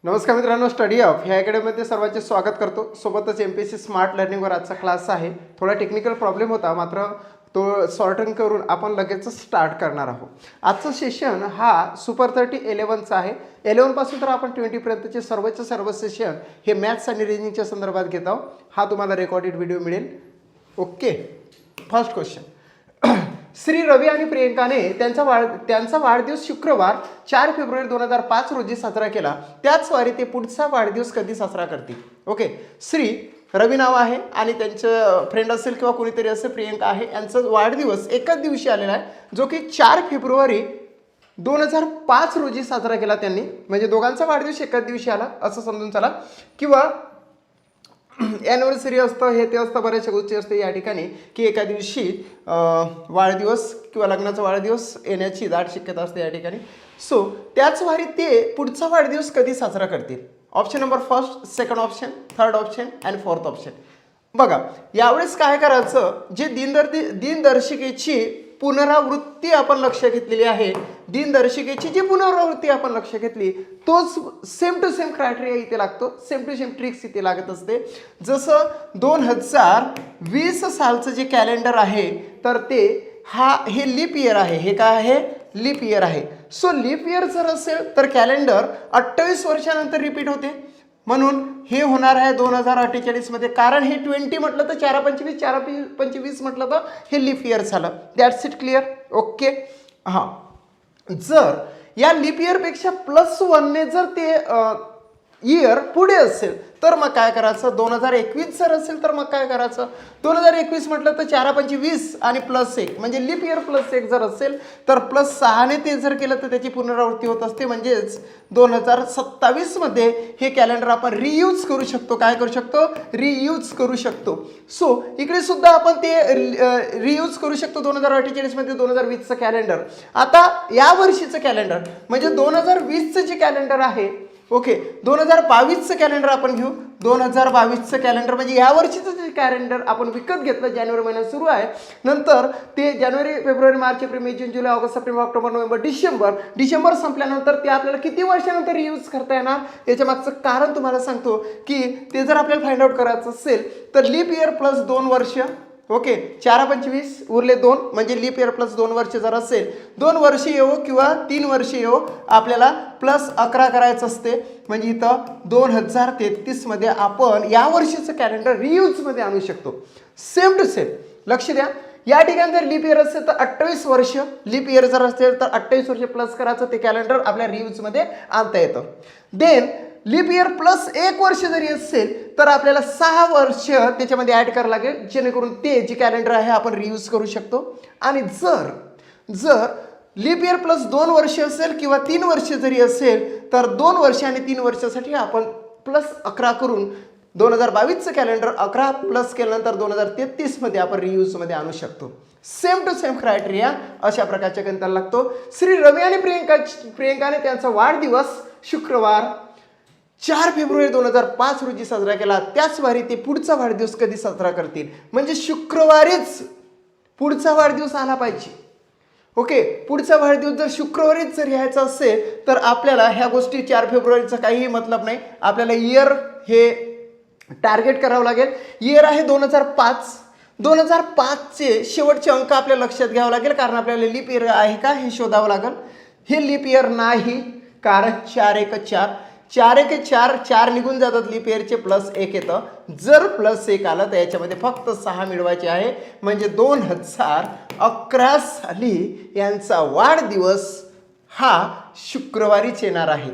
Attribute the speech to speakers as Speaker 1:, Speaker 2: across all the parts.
Speaker 1: नमस्कार मित्रांनो, study of ह्या अकॅडमीमध्ये सर्वांचे स्वागत करतो. सोबतच MPSC स्मार्ट लर्निंगवर आजचा क्लास आहे. थोडा टेक्निकल प्रॉब्लेम होता, मात्र तो सॉर्टिंग करून आपण लगेच स्टार्ट करणार आहोत. आजचं सेशन हा सुपर 30 11चा आहे. 11 पासून तर आपण 20 पर्यंतचे सर्व सेशन हे मॅथ्स आणि रिजनिंगच्या संदर्भात घेत आहोत. हा तुम्हाला रेकॉर्डेड व्हिडिओ मिळेल. Okay, first question. Shri Ravi आणि प्रियंकाने त्यांचा वाढदिवस शुक्रवार 4 फेब्रुवारी 2005 रोजी साजरा केला. त्याच वारी ते पुढचा वाढदिवस कधी साजरा करतील? ओके, श्री रवी नाव आहे आणि त्यांचं फ्रेंड असेल किंवा कोणीतरी असेल, प्रियंका आहे, यांचा वाढदिवस एकाच दिवशी आलेला आहे, जो की 4 फेब्रुवारी 2005 रोजी साजरा केला त्यांनी. म्हणजे दोघांचा वाढदिवस एकाच दिवशी आला असं समजून चला. किंवा ॲनिव्हर्सरी असतं, हे ते असतं, बऱ्याचशा गोष्टी असते या ठिकाणी की एका दिवशी वाढदिवस किंवा लग्नाचा वाढदिवस येण्याची दाट शक्यता असते या ठिकाणी. सो त्याच वारी ते पुढचा वाढदिवस कधी साजरा करतील? Option number first, second option, third option and fourth option. बघा, यावेळेस काय करायचं, जे दिनदर्शिकेची पुनरावृत्ती आपण लक्ष घेतलेली आहे, दिनदर्शिकेची जी पुनरावृत्ती आपण लक्ष घेतली, तोच सेम टू सेम क्रायटेरिया इथे लागतो, सेम टू सेम ट्रिक्स इथे लागत असते. जसं 2020 सालचं जे कॅलेंडर आहे, तर हे लीप इयर आहे. हे काय आहे? लीप इयर आहे. सो लीप इयर जर असेल तर कॅलेंडर 28 वर्षानंतर रिपीट होते, म्हणून हे होणार आहे 2048 मध्ये. कारण हे 20 म्हटलं तर 4-25 म्हटलं तर हे लीप इयर झालं. That's it, clear? ओके. हां, जर या लीप इयरपेक्षा +1ने जर ते इयर पुढे असेल तर मग काय करायचं? 2021 जर असेल तर मग काय करायचं? 2021 म्हटलं तर 4-25 आणि +1 म्हणजे लीप इयर +1 जर असेल तर +6ने ते जर केलं तर त्याची पुनरावृत्ती होत असते. म्हणजेच 2027 मध्ये हे कॅलेंडर आपण रियूज करू शकतो. काय करू शकतो? रियूज करू शकतो. सो इकडे सुद्धा आपण ते रियूज करू शकतो 2048 मध्ये 2020चं कॅलेंडर. आता या वर्षीचं कॅलेंडर म्हणजे 2020चं जे कॅलेंडर आहे, ओके, 2022चं कॅलेंडर आपण घेऊ. 2022चं कॅलेंडर म्हणजे या वर्षीचं जे कॅलेंडर आपण विकत घेतलं, जानेवारी महिन्यात सुरू आहे, नंतर ते जानेवारी, फेब्रुवारी, मार्च, एप्रिल, मे, जून, जुलै, ऑगस्ट, सप्टेंबर, ऑक्टोबर, नोव्हेंबर, डिसेंबर संपल्यानंतर ते आपल्याला किती वर्षानंतर यूज करता येणार? याच्या मागचं कारण तुम्हाला सांगतो की ते जर आपल्याला फाइंड आउट करायचं असेल तर लीप इयर +2 वर्ष, ओके, 4-25 उरले 2 म्हणजे लीप इयर +2 वर्ष जर असेल, 2 वर्ष येवो किंवा 3 वर्ष येवो, आपल्याला +11 करायचं असते. म्हणजे इथं 2033 मध्ये आपण या वर्षीचं कॅलेंडर रियूजमध्ये आणू शकतो. सेम टू सेम लक्ष द्या. या ठिकाणी जर लीप इयर असेल तर 28 वर्ष, लीप इयर जर असेल तर 28 वर्ष प्लस करायचं, ते कॅलेंडर आपल्या रियूजमध्ये आणता येतं. देन लीप इयर +1 वर्ष जरी असेल तर आपल्याला 6 वर्ष त्याच्यामध्ये ॲड करावं लागेल, जेणेकरून ते जे कॅलेंडर आहे आपण रियूज करू शकतो. आणि जर लीप इयर +2 वर्ष असेल किंवा 3 वर्ष जरी असेल तर 2 वर्ष आणि 3 वर्षासाठी आपण +11 करून 2022चं कॅलेंडर 11 प्लस केल्यानंतर 2033 मध्ये आपण रियूजमध्ये आणू शकतो. सेम टू सेम क्रायटेरिया अशा प्रकारच्या गणिताला लागतो. श्री रवी आणि प्रियंकाने त्यांचा वाढदिवस शुक्रवार 4 फेब्रुवारी 2005 रोजी साजरा केला. त्याच वारी ते पुढचा वाढदिवस कधी साजरा करतील? म्हणजे शुक्रवारीच पुढचा वाढदिवस आला पाहिजे. ओके, पुढचा वाढदिवस जर शुक्रवारीच जर यायचा असेल तर आपल्याला ह्या गोष्टी 4 फेब्रुवारीचा काहीही मतलब नाही. आपल्याला इयर हे टार्गेट करावं लागेल. इयर आहे 2005. 2005चे शेवटचे अंक आपल्या लक्षात घ्यावं लागेल, कारण आपल्याला लीप इयर आहे का हे शोधावं लागेल. हे लीप इयर नाही, कारण 4 4 निघून जातात लीप इयरचे, +1 येतं. जर +1 आलं तर याच्यामध्ये फक्त 6 मिळवायचे आहे. म्हणजे 2011 साली यांचा वाढदिवस हा शुक्रवारीच येणार आहे.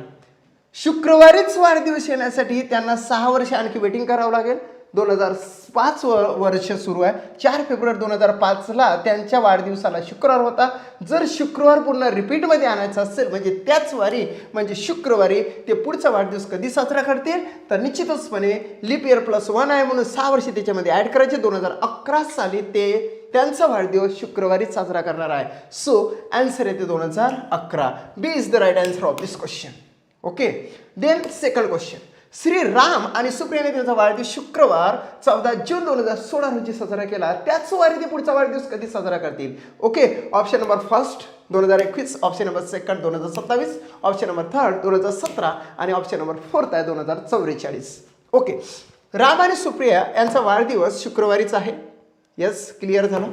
Speaker 1: शुक्रवारीच वाढदिवस येण्यासाठी त्यांना 6 वर्ष आणखी वेटिंग करावं लागेल. 2005 वर्ष सुरू आहे. 4 फेब्रुवारी 2005ला त्यांच्या वाढदिवसाला शुक्रवार होता. जर शुक्रवार पुन्हा रिपीटमध्ये आणायचं असेल म्हणजे त्याच वारी म्हणजे शुक्रवारी ते पुढचा वाढदिवस कधी साजरा करतील? तर निश्चितचपणे लीप इयर +1 आहे म्हणून 6 वर्ष त्याच्यामध्ये ॲड करायचे. 2011 साली ते त्यांचा वाढदिवस शुक्रवारीच साजरा करणार आहे. सो आन्सर येते 2011. B is the right answer of this question. Okay, then second question. Shri Ram आणि सुप्रियाने त्यांचा वाढदिवस शुक्रवार 14 जून 2016 रोजी साजरा केला. त्याच वारी ते पुढचा वाढदिवस कधी साजरा करतील? Okay, option number first 2021, option number second 2027, option number third 2017 आणि ऑप्शन नंबर फोर्थ आहे 2044. ओके, राम आणि सुप्रिया यांचा वाढदिवस शुक्रवारीच आहे. यस, क्लिअर झालं.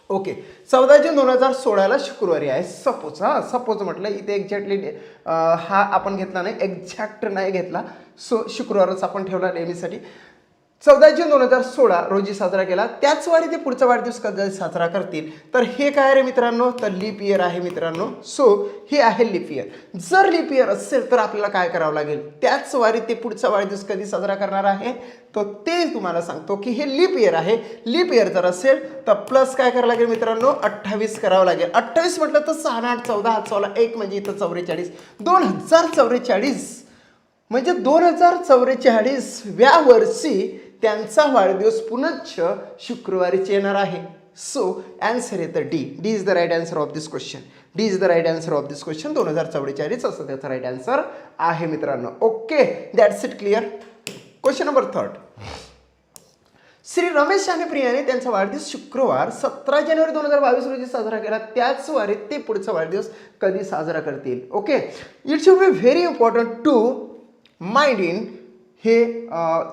Speaker 1: ओके, 14 जून 2016ला शुक्रवारी आहे. सपोज म्हटलं इथे एक्झॅक्टली हा आपण घेतला नाही, एक्झॅक्ट नाही घेतला, सो शुक्रवारच आपण ठेवला नेहमीसाठी. 14 जून 2016 रोजी साजरा केला. त्याच वारी ते पुढचा वाढदिवस कधी साजरा करतील? तर हे काय रे मित्रांनो, तर लीप इयर आहे मित्रांनो. सो हे आहे लीप इयर. जर लीप इयर असेल तर आपल्याला काय करावं लागेल? त्याच वारी ते पुढचा वाढदिवस कधी साजरा करणार आहे तर ते तुम्हाला सांगतो की हे लीप इयर आहे. लीप इयर जर असेल तर प्लस काय करावं लागेल मित्रांनो, 28 करावं लागेल. 28 म्हटलं तर 6 8 14 14 1 म्हणजे इथं 44. 2044 म्हणजे 2044व्या वर्षी त्यांचा वाढदिवस पुनश्च शुक्रवारीच येणार आहे. सो आन्सर येतं D. D is the right answer of this question. D is the right answer of this question. 2044 असं त्याचा राईट आन्सर आहे मित्रांनो. Okay, that's it. Clear. Question number third. Shri Ramesh आणि प्रियाने त्यांचा वाढदिवस शुक्रवार 17 जानेवारी 2022 रोजी साजरा केला. त्याच वारीत ते पुढचा वाढदिवस कधी साजरा करतील? Okay, it should be very important to mind in hey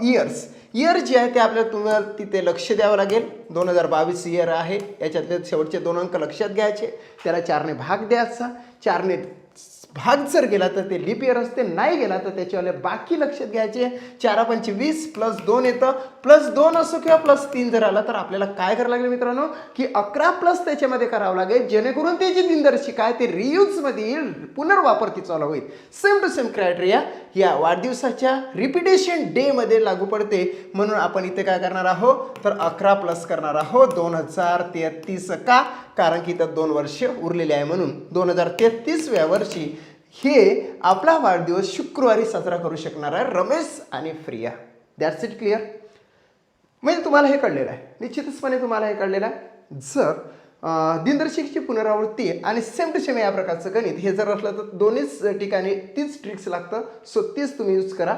Speaker 1: years. Year जे आहे ते आपल्याला तुम्हाला तिथे लक्ष द्यावं लागेल. 2022 इयर आहे, याच्यातले शेवटचे 2 अंक लक्षात घ्यायचे. त्याला 4ने भाग द्यायचा. 4ने भाग जर गेला तर ते लीप इयर असते, नाही गेला तर त्याच्यावाले बाकी लक्षात घ्यायचे. 4 पंचे 20 प्लस 2 येतं. प्लस 2 असो किंवा प्लस 3 जर आला तर आपल्याला काय करावं लागेल मित्रांनो की 11 प्लस त्याच्यामध्ये करावं लागेल, जेणेकरून ते जी दिनदर्शिका आहे ते रियूजमध्ये येईल, पुनर्वापर चालू होईल. सेम टू सेम क्रायटेरिया या वाढदिवसाच्या रिपिटेशन डेमध्ये लागू पडते. म्हणून आपण इथे काय करणार आहोत तर 11 प्लस करणार आहोत. 2033 का? कारण की इथं 2 वर्ष उरलेले आहे, म्हणून 2033व्या वर्षी हे आपला वाढदिवस शुक्रवारी साजरा करू शकणार आहे रमेश आणि प्रिया. That's it. क्लिअर. म्हणजे तुम्हाला हे कळलेलं आहे, निश्चितपणे तुम्हाला हे कळलेलं आहे. जर दिनदर्शिकेची पुनरावृत्ती आणि सेम टू सेम या प्रकारचं गणित हे जर असलं तर दोन्हीच ठिकाणी तीच ट्रिक्स लागतं. सो तीच तुम्ही यूज करा.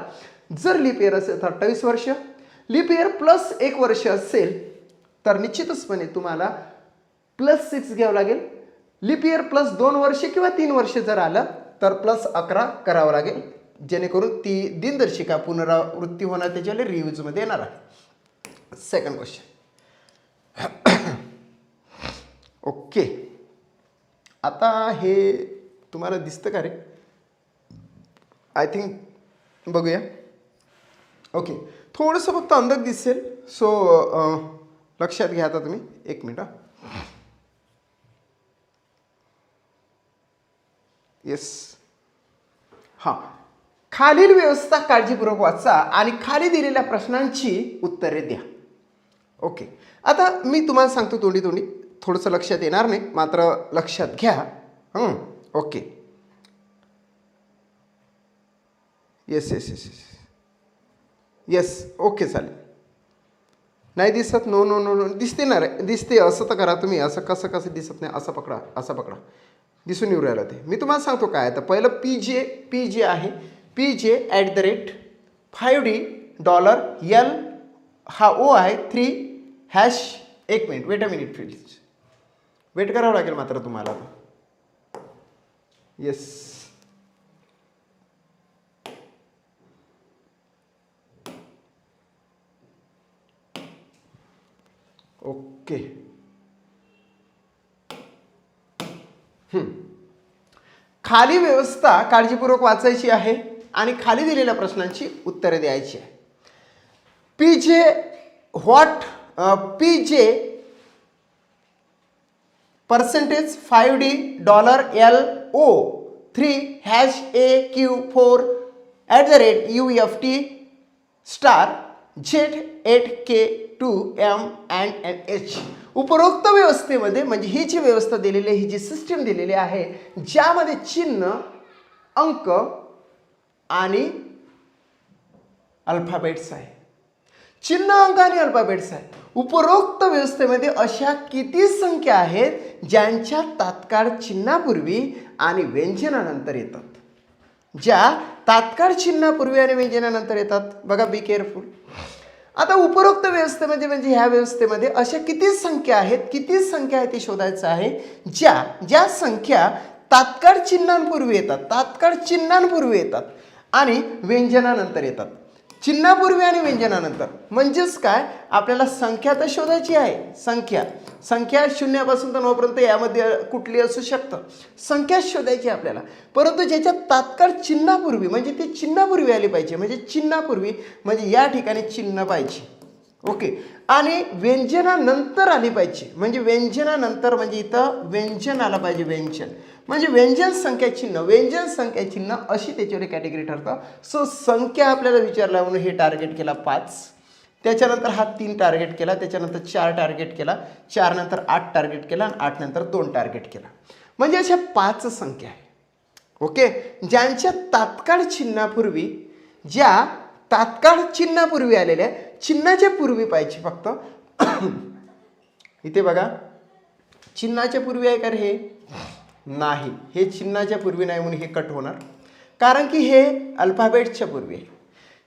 Speaker 1: जर लीप इयर असेल तर 28 वर्ष, लीप इयर प्लस 1 वर्ष असेल तर निश्चितचपणे तुम्हाला प्लस 6 घ्यावं लागेल. लीप इयर प्लस 2 वर्ष किंवा 3 वर्ष जर आलं तर प्लस 11 करावं लागेल, जेणेकरून ती दिनदर्शिका पुनरावृत्ती होणार, त्याच्याला रिव्ह्यूजमध्ये येणार आहे. Second question. ओके, आता हे तुम्हाला दिसतं का रे? आय थिंक बघूया. ओके, थोडंसं फक्त अंदाज दिसेल. सो लक्षात घ्या आता तुम्ही. 1 मिनिट. येस, हां. खालील व्यवस्था काळजीपूर्वक वाचा आणि खाली दिलेल्या प्रश्नांची उत्तरे द्या. ओके, आता मी तुम्हाला सांगतो तोंडी थोडंसं लक्षात येणार नाही, मात्र लक्षात घ्या. Okay. Yes yes yes yes yes okay, चालेल. नाही दिसत? नो नो नो नो दिसते ना रे, दिसते. असं तर करा तुम्ही. असं कसं दिसत नाही? असं पकडा, असं पकडा. दिसून येऊ राहिलं ते. मी तुम्हाला सांगतो काय. तर पहिलं पी जे आहे. PJ@5D $L हा O आहे 3 # 1 minute. Wait a minute please. Wait करावं लागेल मात्र तुम्हाला. Yes, okay. खाली व्यवस्था काळजीपूर्वक वाचायची आहे आणि खाली दिलेल्या प्रश्नांची उत्तरे द्यायची आहे. PJ percentage 5D $LO 3 #AQ4 @UFT Z8K2M and NH. उपरोक्त व्यवस्थेमध्ये म्हणजे ही जी व्यवस्था दिलेली आहे, ही जी सिस्टीम दिलेली आहे, ज्यामध्ये चिन्ह, अंक आणि अल्फाबेट्स आहे. चिन्ह, अंक आणि अल्फाबेट्स आहे. उपरोक्त व्यवस्थेमध्ये अशा किती संख्या आहेत ज्यांच्या तात्काळ चिन्हापूर्वी आणि व्यंजनानंतर येतात? ज्या तात्काळ चिन्हापूर्वी आणि व्यंजनानंतर येतात. बघा, बी केअरफुल. आता उपरोक्त व्यवस्थेमध्ये म्हणजे ह्या व्यवस्थेमध्ये अशा किती संख्या आहेत, ती शोधायचं आहे ज्या संख्या तात्काळ चिन्हांपूर्वी येतात आणि व्यंजनानंतर येतात. चिन्हापूर्वी आणि व्यंजनानंतर म्हणजेच काय, आपल्याला संख्या तर शोधायची आहे. संख्या 0 पासून तर 9 पर्यंत यामध्ये कुठली असू शकतं, संख्या शोधायची आपल्याला. परंतु ज्याच्यात तात्काळ चिन्हापूर्वी म्हणजे ती चिन्हापूर्वी आली पाहिजे, म्हणजे या ठिकाणी चिन्ह पाहिजे. ओके. आणि व्यंजनानंतर आली पाहिजे, म्हणजे इथं व्यंजन आलं पाहिजे. व्यंजन संख्या चिन्ह अशी त्याच्यावर कॅटेगरी ठरतं. सो संख्या आपल्याला विचारला म्हणून हे टार्गेट केला 5, त्याच्यानंतर हा 3 टार्गेट केला, त्याच्यानंतर 4 टार्गेट केला, 4 नंतर 8 टार्गेट केला आणि 8 नंतर 2 टार्गेट केला. म्हणजे अशा 5 संख्या आहे. ओके. ज्यांच्या तात्काळ चिन्हापूर्वी आलेल्या, चिन्हाच्या पूर्वी पाहिजे फक्त. इथे बघा, चिन्हाच्या पूर्वी आहे का रे? हे नाही, हे चिन्हाच्या पूर्वी नाही म्हणून हे कट होणार, कारण की हे अल्फाबेटच्या पूर्वी आहे.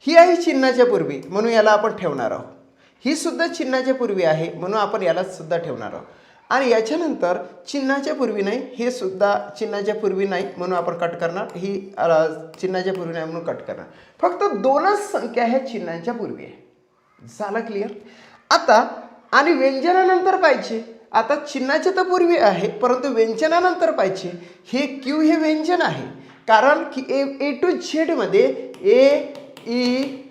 Speaker 1: ही आहे चिन्हाच्या पूर्वी म्हणून याला आपण ठेवणार आहोत. ही सुद्धा चिन्हाच्या पूर्वी आहे म्हणून आपण याला सुद्धा ठेवणार आहोत. आणि याच्यानंतर चिन्हाच्या पूर्वी नाही, हे सुद्धा चिन्हाच्या पूर्वी नाही म्हणून आपण कट करणार. ही चिन्हाच्या पूर्वी नाही म्हणून कट करणार. फक्त 2च संख्या ह्या चिन्हाच्या पूर्वी आहे. झालं क्लिअर? आता आणि व्यंजनानंतर पाहिजे. आता चिन्हाच्या तर पूर्वी आहे परंतु व्यंजनानंतर पाहिजे. हे क्यू हे व्यंजन आहे, कारण की A to Z मध्ये A-E-I-O-U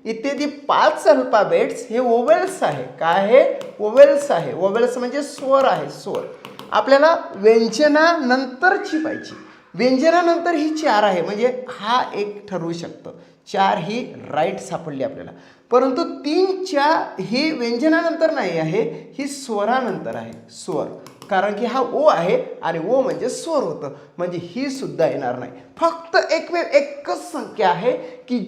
Speaker 1: इत्यादी 5 अल्फाबेट्स हे ओवेल्स आहे. काय आहे? ओवेल्स आहे. ओवेल्स म्हणजे स्वर आहे, स्वर. आपल्याला व्यंजनानंतरची पाहिजे. व्यंजनानंतर ही 4 आहे, म्हणजे हा एक ठरवू शकतो. 4 ही राईट सापडली आपल्याला. परंतु 3च्या ही व्यंजनानंतर नाही आहे, ही स्वरानंतर आहे. स्वर, कारण की हा ओ आहे आणि ओ म्हणजे स्वर होतं, म्हणजे ही सुद्धा येणार नाही. फक्त एकच संख्या आहे की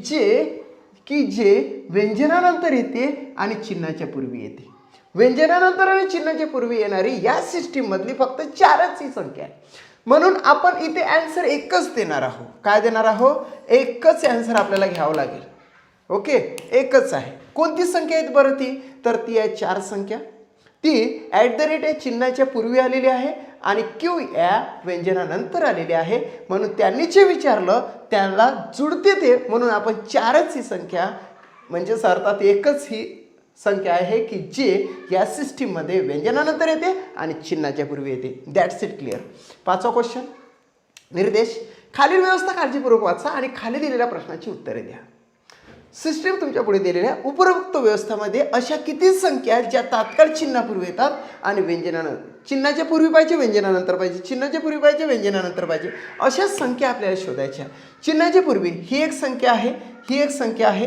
Speaker 1: जे व्यंजनानंतर येते आणि चिन्हाच्या पूर्वी येते. व्यंजनानंतर आणि चिन्हाच्या पूर्वी येणारी या सिस्टीम मधली फक्त 4च ही संख्या आहे. म्हणून आपण इथे आन्सर एकच देणार आहोत. काय देणार आहोत? एकच आन्सर आपल्याला घ्यावं लागेल. ओके, एकच आहे. कोणती संख्या आहे बरं ती? तर ती आहे 4 संख्या. ती @ या चिन्हाच्या पूर्वी आलेली आहे आणि क्यू या व्यंजनानंतर आलेली आहे. म्हणून त्यांनी जे विचारलं त्याला जुळते ते, म्हणून आपण 4च ही संख्या, म्हणजे अर्थात एकच ही संख्या आहे की जे या सिस्टीममध्ये व्यंजनानंतर येते आणि चिन्हाच्या पूर्वी येते. That's it. क्लिअर? 5वा क्वेश्चन. निर्देश. खालील व्यवस्था काळजीपूर्वक वाचा आणि खाली दिलेल्या प्रश्नाची उत्तरे द्या. सिस्टीम तुमच्या पुढे दिलेल्या उपरोक्त व्यवस्थामध्ये अशा किती संख्या ज्या तात्काळ चिन्हापूर्वी येतात आणि व्यंजनानंतर, चिन्हाच्या पूर्वी पाहिजे व्यंजनानंतर पाहिजे, चिन्हाच्या पूर्वी पाहिजे व्यंजनानंतर पाहिजे, अशा संख्या आपल्याला शोधायच्या. चिन्हाच्या पूर्वी ही एक संख्या आहे, ही एक संख्या आहे,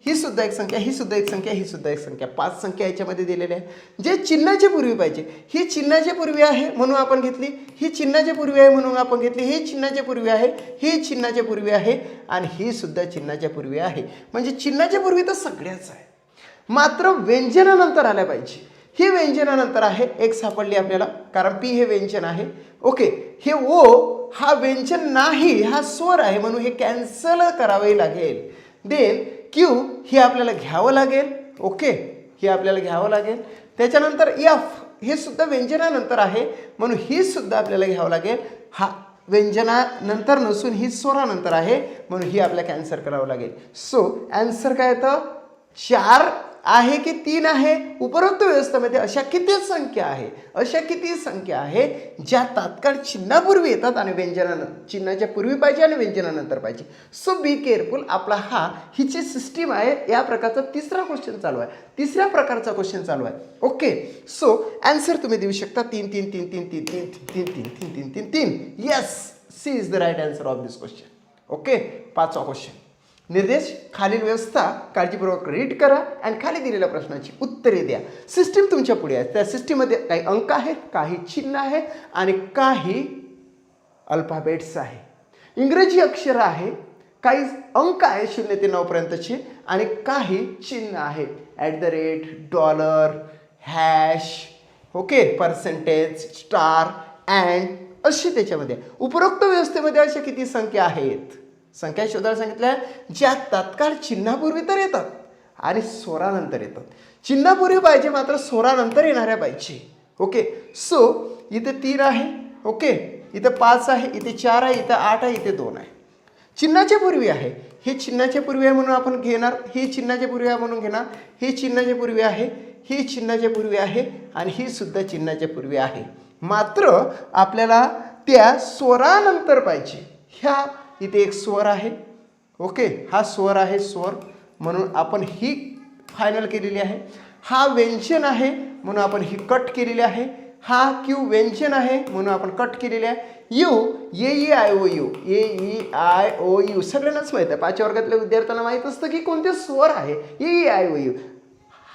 Speaker 1: ही सुद्धा एक संख्या, ही सुद्धा एक संख्या, ही सुद्धा एक संख्या. 5 संख्या याच्यामध्ये दिलेल्या आहे. जे चिन्हाच्या पूर्वी पाहिजे, ही चिन्हाच्या पूर्वी आहे म्हणून आपण घेतली, ही चिन्हाच्या पूर्वी आहे म्हणून आपण घेतली, ही चिन्हाच्या पूर्वी आहे, ही चिन्हाच्या पूर्वी आहे आणि ही सुद्धा चिन्हाच्या पूर्वी आहे. म्हणजे चिन्हाच्या पूर्वी तर सगळ्याच आहे, मात्र व्यंजनानंतर आल्या पाहिजे. ही व्यंजनानंतर आहे, एक सापडली आपल्याला, कारण पी हे व्यंजन आहे. ओके. हे ओ हा व्यंजन नाही, हा स्वर आहे म्हणून हे कॅन्सल करावे लागेल. देन क्यू ही आपल्याला घ्यावं लागेल. ओके, ही आपल्याला घ्यावं लागेल. त्याच्यानंतर एफ हे सुद्धा व्यंजनानंतर आहे म्हणून ही सुद्धा आपल्याला घ्यावं लागेल. हा व्यंजनानंतर नसून ही स्वरानंतर आहे म्हणून ही आपल्याला कॅन्सल करावं लागेल. सो आन्सर काय येतं? 4 आहे की 3 आहे? उपरोक्त व्यवस्थेमध्ये अशा किती संख्या आहे ज्या तात्काळ चिन्हापूर्वी येतात आणि व्यंजनानंतर, चिन्हाच्या पूर्वी पाहिजे आणि व्यंजनानंतर पाहिजे. So be careful. आपला ही जी सिस्टीम आहे या प्रकारचा तिसरा क्वेश्चन चालू आहे, तिसऱ्या प्रकारचा क्वेश्चन चालू आहे. ओके. सो आन्सर तुम्ही देऊ शकता 3 3 3 3 3 3 3 3 3 3 3 3. Yes, C is the right answer of this question. Okay. 5वा क्वेश्चन. निर्देश. खालील व्यवस्था काळजीपूर्वक रीड करा आणि खाली दिलेल्या प्रश्नाची उत्तरे द्या. सिस्टीम तुमच्या पुढे आहे. त्या सिस्टीममध्ये काही अंक आहेत, काही चिन्ह आहे आणि काही अल्फाबेट्स आहे. इंग्रजी अक्षर आहे, काही अंक आहे 0 ते 9 पर्यंतचे आणि काही चिन्ह आहेत. @ $, Hash, okay, percentage, star and अशी त्याच्यामध्ये उपरोक्त व्यवस्थेमध्ये अशा किती संख्या आहेत? संख्या शोधायला सांगितल्या ज्या तात्काळ चिन्हापूर्वी तर येतात आणि स्वरानंतर येतात. चिन्हापूर्वी पाहिजे मात्र स्वरानंतर येणाऱ्या पाहिजे. ओके, सो इथे 3 आहे, ओके, इथे 5 आहे, इथे 4 आहे, इथे 8 आहे, इथे 2 आहे. चिन्हाच्या पूर्वी आहे, हे चिन्हाच्या पूर्वी आहे म्हणून आपण घेणार, हे चिन्हाच्या पूर्वी आहे म्हणून घेणार, हे चिन्हाच्या पूर्वी आहे, ही चिन्हाच्या पूर्वी आहे आणि ही सुद्धा चिन्हाच्या पूर्वी आहे. मात्र आपल्याला त्या स्वरानंतर पाहिजे. ह्या इथे एक स्वर आहे, ओके, हा स्वर आहे, स्वर म्हणून आपण ही फायनल केलेली आहे. हा व्यंजन आहे म्हणून आपण ही कट केलेली आहे. हा क्यू व्यंजन आहे म्हणून आपण कट केलेले आहे. U A E I O U, A E I O U सगळ्यांनाच माहीत आहे. 5व्या वर्गातल्या विद्यार्थ्यांना माहीत असतं की कोणते स्वर आहे. A E I O U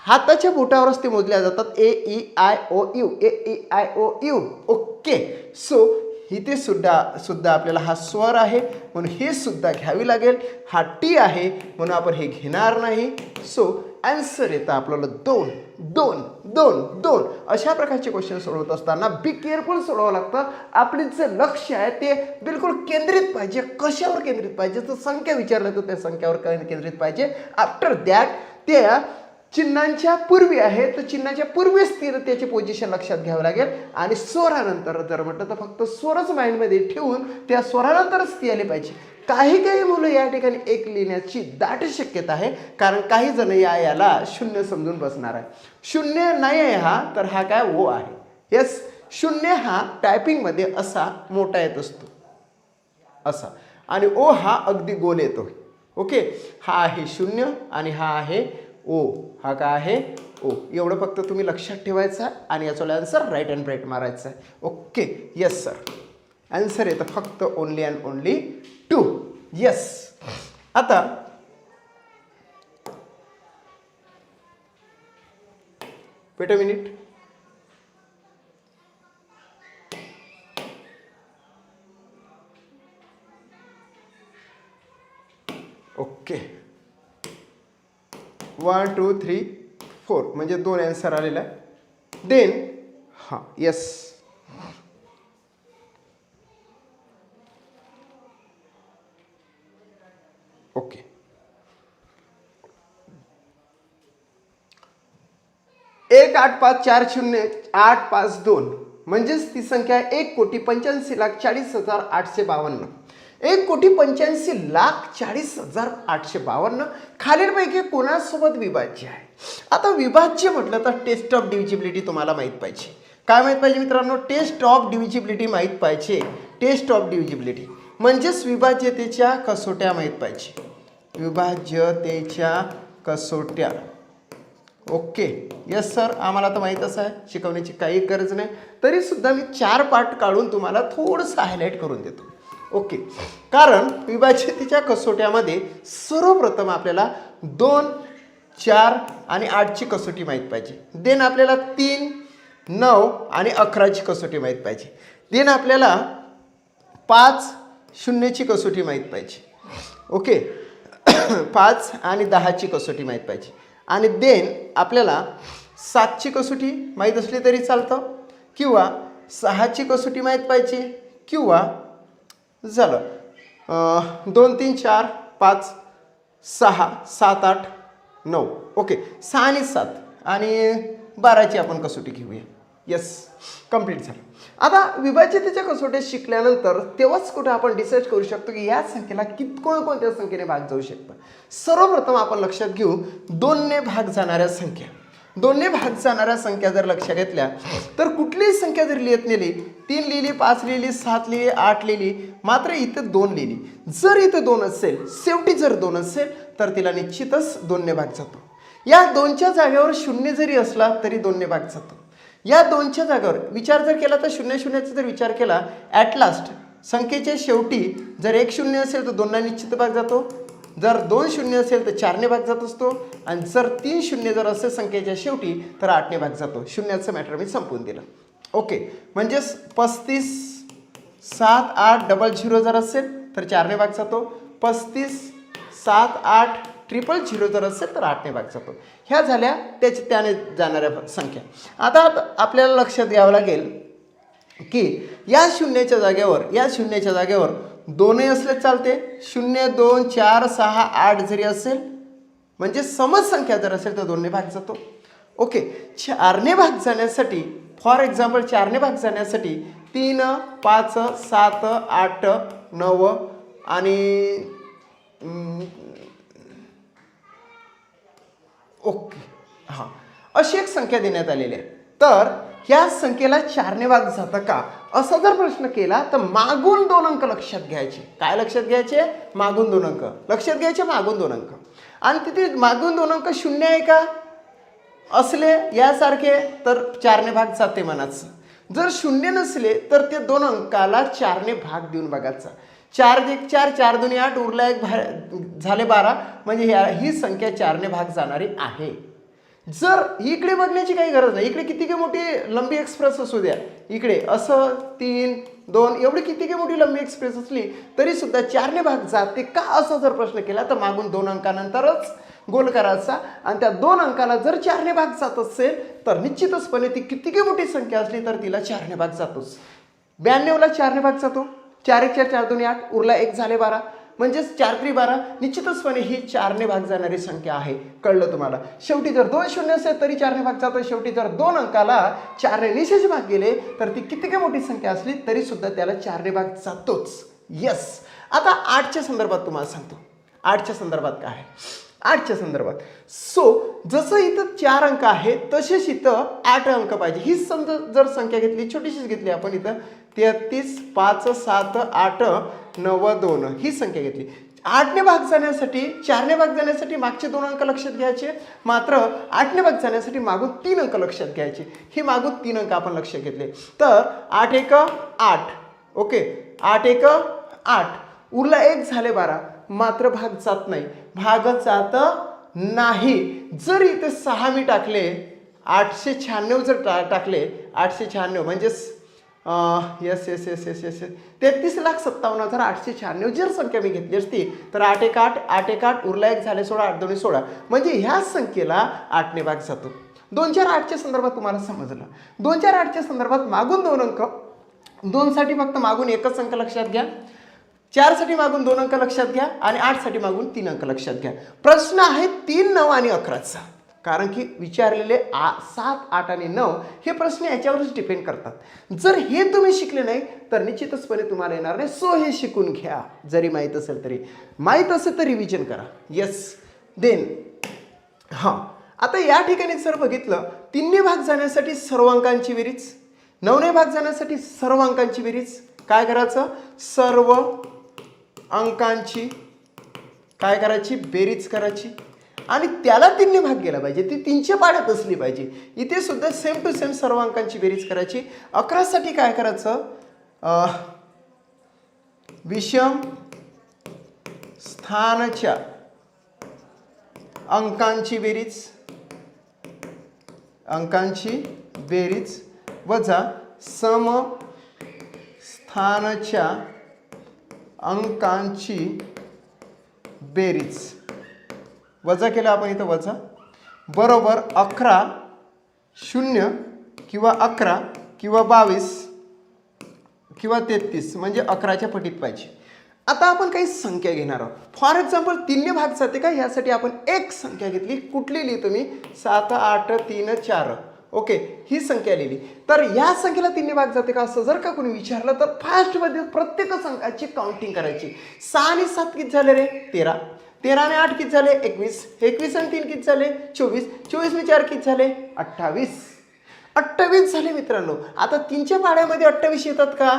Speaker 1: हाताच्या बोटावरच ते मोजल्या जातात. A E I O U, A E I O U. Okay, so इथे सुद्धा आपल्याला हा स्वर आहे म्हणून हे सुद्धा घ्यावी लागेल. हा टी आहे म्हणून आपण हे घेणार नाही. सो आन्सर येतं आपल्याला 2 2 2 2. अशा प्रकारचे क्वेश्चन सोडवत असताना बी केअरफुल सोडवावं लागतं. आपले जे लक्ष आहे ते बिलकुल केंद्रित पाहिजे. कशावर केंद्रित पाहिजे? तर संख्या विचारलं तर त्या संख्यावर केंद्रित पाहिजे. आफ्टर दॅट त्या चिन्हांच्या पूर्वी आहे तर चिन्हाच्या पूर्वीच त्याची पोझिशन लक्षात घ्यावं लागेल. आणि स्वरानंतर जर म्हटलं तर फक्त स्वरच माइंडमध्ये ठेवून त्या स्वरानंतरच ती आली पाहिजे. काही मुलं या ठिकाणी 1 लिहिण्याची दाट शक्यता आहे, कारण काही जण याला 0 समजून बसणार आहे. 0 नाही आहे हा, तर हा काय ओ आहे. येस, 0 हा टायपिंगमध्ये असा मोठा येत असतो असा, आणि ओ हा अगदी गोल येतो. ओके, हा आहे 0 आणि हा आहे ओ. हा काय आहे? ओ. एवढं फक्त तुम्ही लक्षात ठेवायचं आहे आणि याचा आन्सर राईट अँड राईट मारायचा आहे. Okay, yes sir. आन्सर येतं फक्त ओनली अँड ओनली 2. येस. आता वेट अ मिनिट. ओके, 1 2 3 4 म्हणजे 2 आन्सर आलेला आहे. देन हां, येस, ओके. 1,8,5,4,0,8,5,2 म्हणजेच ती संख्या 1,85,40,852. 1,85,40,852 खालीलपैकी कोणासोबत विभाज्य आहे? आता विभाज्य म्हटलं तर टेस्ट ऑफ डिव्हिजिबिलिटी तुम्हाला माहीत पाहिजे. काय माहीत पाहिजे मित्रांनो? टेस्ट ऑफ डिव्हिजिबिलिटी माहीत पाहिजे. टेस्ट ऑफ डिव्हिजिबिलिटी म्हणजेच विभाज्यतेच्या कसोट्या माहीत पाहिजे. विभाज्यतेच्या कसोट्या. ओके, यस सर, आम्हाला तर माहीतच आहे, शिकवण्याची काही गरज नाही. तरीसुद्धा मी 4 पार्ट काढून तुम्हाला थोडंसं हायलाईट करून देतो. ओके, कारण विभाज्यतेच्या कसोट्यामध्ये सर्वप्रथम आपल्याला 2 4 आणि 8ची कसोटी माहीत पाहिजे. देन आपल्याला 3 9 आणि 11ची कसोटी माहीत पाहिजे. देन आपल्याला 5 0ची कसोटी माहीत पाहिजे. ओके, 5 आणि 10ची कसोटी माहीत पाहिजे. आणि देन आपल्याला 7ची कसोटी माहीत असली तरी चालतं, किंवा 6ची कसोटी माहीत पाहिजे, किंवा झालं 2 3 4 5 6 7 8 9. ओके, 6 आणि 7 आणि 12ची आपण कसोटी घेऊया. येस, कंप्लीट झालं. आता विभाज्यतेच्या कसोट्या शिकल्यानंतर तेव्हाच कुठं आपण डिसाईड करू शकतो की या संख्येला कोणत्या संख्येने भाग जाऊ शकतो. सर्वप्रथम आपण लक्षात घेऊ 2ने भाग जाणाऱ्या संख्या. 2ने भाग जाणाऱ्या संख्या जर लक्षात घेतल्या तर कुठलीही संख्या जर लिहित नेली, 3 लिहिली, 5 लिहिली, 7 लिहिली, 8 लिहिली, मात्र इथं 2 लिहिली. जर इथं 2 असेल, शेवटी जर 2 असेल तर तिला निश्चितच 2ने भाग जातो. या 2च्या जागेवर 0 जरी असला तरी 2ने भाग जातो. या 2च्या जागेवर विचार जर केला तर 0 0चा जर विचार केला, ॲट लास्ट संख्येच्या शेवटी जर 1 0 असेल तर 2ने निश्चित भाग जातो. जर 2 0 असेल तर 4ने भाग जात असतो. आणि जर 3 0 जर असेल संख्येच्या शेवटी तर 8ने भाग जातो. शून्याचं मॅटर मी संपवून दिलं. ओके, म्हणजेच 35 7 8 00 जर असेल तर 4ने भाग जातो. 35 7 8 000 जर असेल तर 8ने भाग जातो. ह्या झाल्या त्याने जाणाऱ्या संख्या. आता आपल्याला लक्षात घ्यावं लागेल की या शून्याच्या जागेवर दोनही असले चालते, 0 2 4 6 8 जरी असेल म्हणजे समज संख्या जर असेल तर 2ने भाग जातो. ओके, 4ने भाग जाण्यासाठी फॉर एक्झाम्पल 4ने भाग जाण्यासाठी 3 5 7 8 9 आणि ओके हां अशी एक संख्या देण्यात आलेली आहे. तर ह्या संख्येला 4ने भाग जातं का असा जर प्रश्न केला तर मागून 2 अंक लक्षात घ्यायचे. काय लक्षात घ्यायचे? मागून 2 अंक लक्षात घ्यायचे, मागून 2 अंक. आणि तिथे मागून 2 अंक 0 आहे का असले यासारखे तर 4ने भाग जाते म्हणायचं. जर 0 नसले तर ते 2 अंकाला 4ने भाग देऊन बघायचा. 4 1 4 4 2 8 उरला 1 झाले 12 म्हणजे ही संख्या 4ने भाग जाणारी आहे. जर इकडे बघण्याची काही गरज नाही, इकडे किती काही मोठी लंबी एक्सप्रेस असू द्या, इकडे असं 3 2 एवढी किती काही मोठी लंबी एक्सप्रेस असली तरी सुद्धा 4ने भाग जाते का असा जर प्रश्न केला तर मागून 2 अंकानंतरच गोल करायचा. आणि त्या 2 अंकाला जर 4ने भाग जात असेल तर निश्चितचपणे ती किती काही मोठी संख्या असली तर तिला 4ने भाग जातोच. 92ला 4ने भाग जातो, 4 1 4 4 2 8 उरला 1 झाले 12 म्हणजेच 4 3 12 निश्चितचपणे ही 4ने भाग जाणारी संख्या आहे. कळलं तुम्हाला? शेवटी जर 2 0 असेल तरी 4ने भाग जातो. शेवटी जर 2 अंकाला 4ने निशेष भाग गेले तर ती किती काही मोठी संख्या असली तरी सुद्धा त्याला 4ने भाग जातोच. येस. आता 8च्या संदर्भात तुम्हाला सांगतो. 8च्या संदर्भात काय आहे? 8च्या संदर्भात जसं इथं 4 अंक आहे तसेच इथं 8 अंक पाहिजे. ही समजा जर संख्या घेतली, छोटीशीच घेतली आपण, इथं 33 5 7 8 9 2 ही संख्या घेतली. 8ने भाग जाण्यासाठी 4ने भाग जाण्यासाठी मागचे 2 अंक लक्षात घ्यायचे, मात्र 8ने भाग जाण्यासाठी मागून 3 अंक लक्षात घ्यायचे. ही मागून 3 अंक आपण लक्षात घेतले तर 8 1 8 ओके 8 1 8 उरला 1 झाले 12 मात्र भाग जात नाही, भाग जात नाही. जर इथे 6 मी टाकले 896 जर टाकले 896 म्हणजेच yes yes yes yes yes 33,57,896 जर संख्या मी घेतली असती तर 8 1 8 8 1 8 उरला 1 झाले 16 8 2 16 म्हणजे ह्या संख्येला 8ने भाग जातो. 2 4 8च्या संदर्भात तुम्हाला समजलं. 2 4 8च्या संदर्भात मागून 2 अंक, 2 साठी फक्त मागून एकच अंक लक्षात घ्या, 4 साठी मागून 2 अंक लक्षात घ्या आणि 8 साठी मागून 3 अंक लक्षात घ्या. प्रश्न आहे 3 9 आणि 11चा, कारण की विचारलेले 7 8 आणि 9 हे प्रश्न याच्यावरच डिपेंड करतात. जर हे तुम्ही शिकले नाही तर निश्चितचपणे तुम्हाला येणार नाही. सो हे शिकून घ्या. जरी माहीत असेल तरी, माहीत असेल तर रिव्हिजन करा. येस. देन हां आता या ठिकाणी जर बघितलं 3ने भाग जाण्यासाठी सर्व अंकांची बेरीज, 9ने भाग जाण्यासाठी सर्व अंकांची बेरीज काय करायचं? सर्व अंकांची काय करायची? बेरीज करायची आणि त्याला 3ने भाग गेला पाहिजे, ती 3च्या पाड्यात असली पाहिजे. इथे सुद्धा सेम टू सेम सर्व अंकांची बेरीज करायची. 11 साठी काय करायचं? विषम स्थानाच्या अंकांची बेरीज वजा सम स्थानाच्या अंकांची बेरीज वजा केलं आपण इथं वजा बरोबर 11 0 किंवा 11 किंवा 22 किंवा 33 म्हणजे 11च्या पटीत पाहिजे. आता आपण काही संख्या घेणार आहोत. फॉर एक्झाम्पल 3ने भाग जाते का यासाठी आपण एक संख्या घेतली. कुठली लिहिली तुम्ही? 7 8 3 4 ओके ही संख्या लिहिली. तर या संख्येला 3ने भाग जाते का असं जर का कोणी विचारलं तर फास्टमध्ये प्रत्येक अंकाची काउंटिंग करायची. 6 आणि 7 किती झाले रे? 13. 13 आणि 8 किती झाले? 21. 21 आणि 3 किती झाले? 24. 24 आणि 4 किती झाले? 28. 28 झाले मित्रांनो. आता 3च्या पाड्यामध्ये 28 येतात का?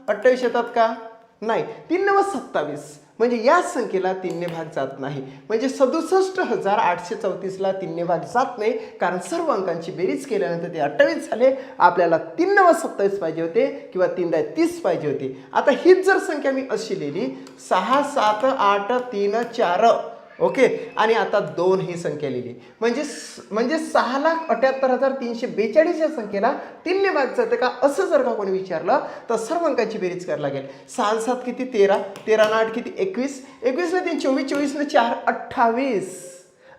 Speaker 1: 28 येतात का? नाही. 3 9 27 म्हणजे या संख्येला 3ने भाग जात नाही. म्हणजे 67,834ला 3ने भाग जात नाही, कारण सर्व अंकांची बेरीज केल्यानंतर ते 28 झाले. आपल्याला 3 9 27 पाहिजे होते किंवा 3 10 30 पाहिजे होती. आता हीच जर संख्या मी अशी लिहिली 6 7 8 3 4 ओके आणि आता 2 ही संख्या लिहिली म्हणजे 6,78,342 या संख्येला 3ने भाग जाते का असं जर का कोणी विचारलं तर सर्व अंकांची बेरीज करायला लागेल. 6 7 किती? 13. 13 आणि 8 किती? 21. 21 ने 3 24. 24 ने 4 28.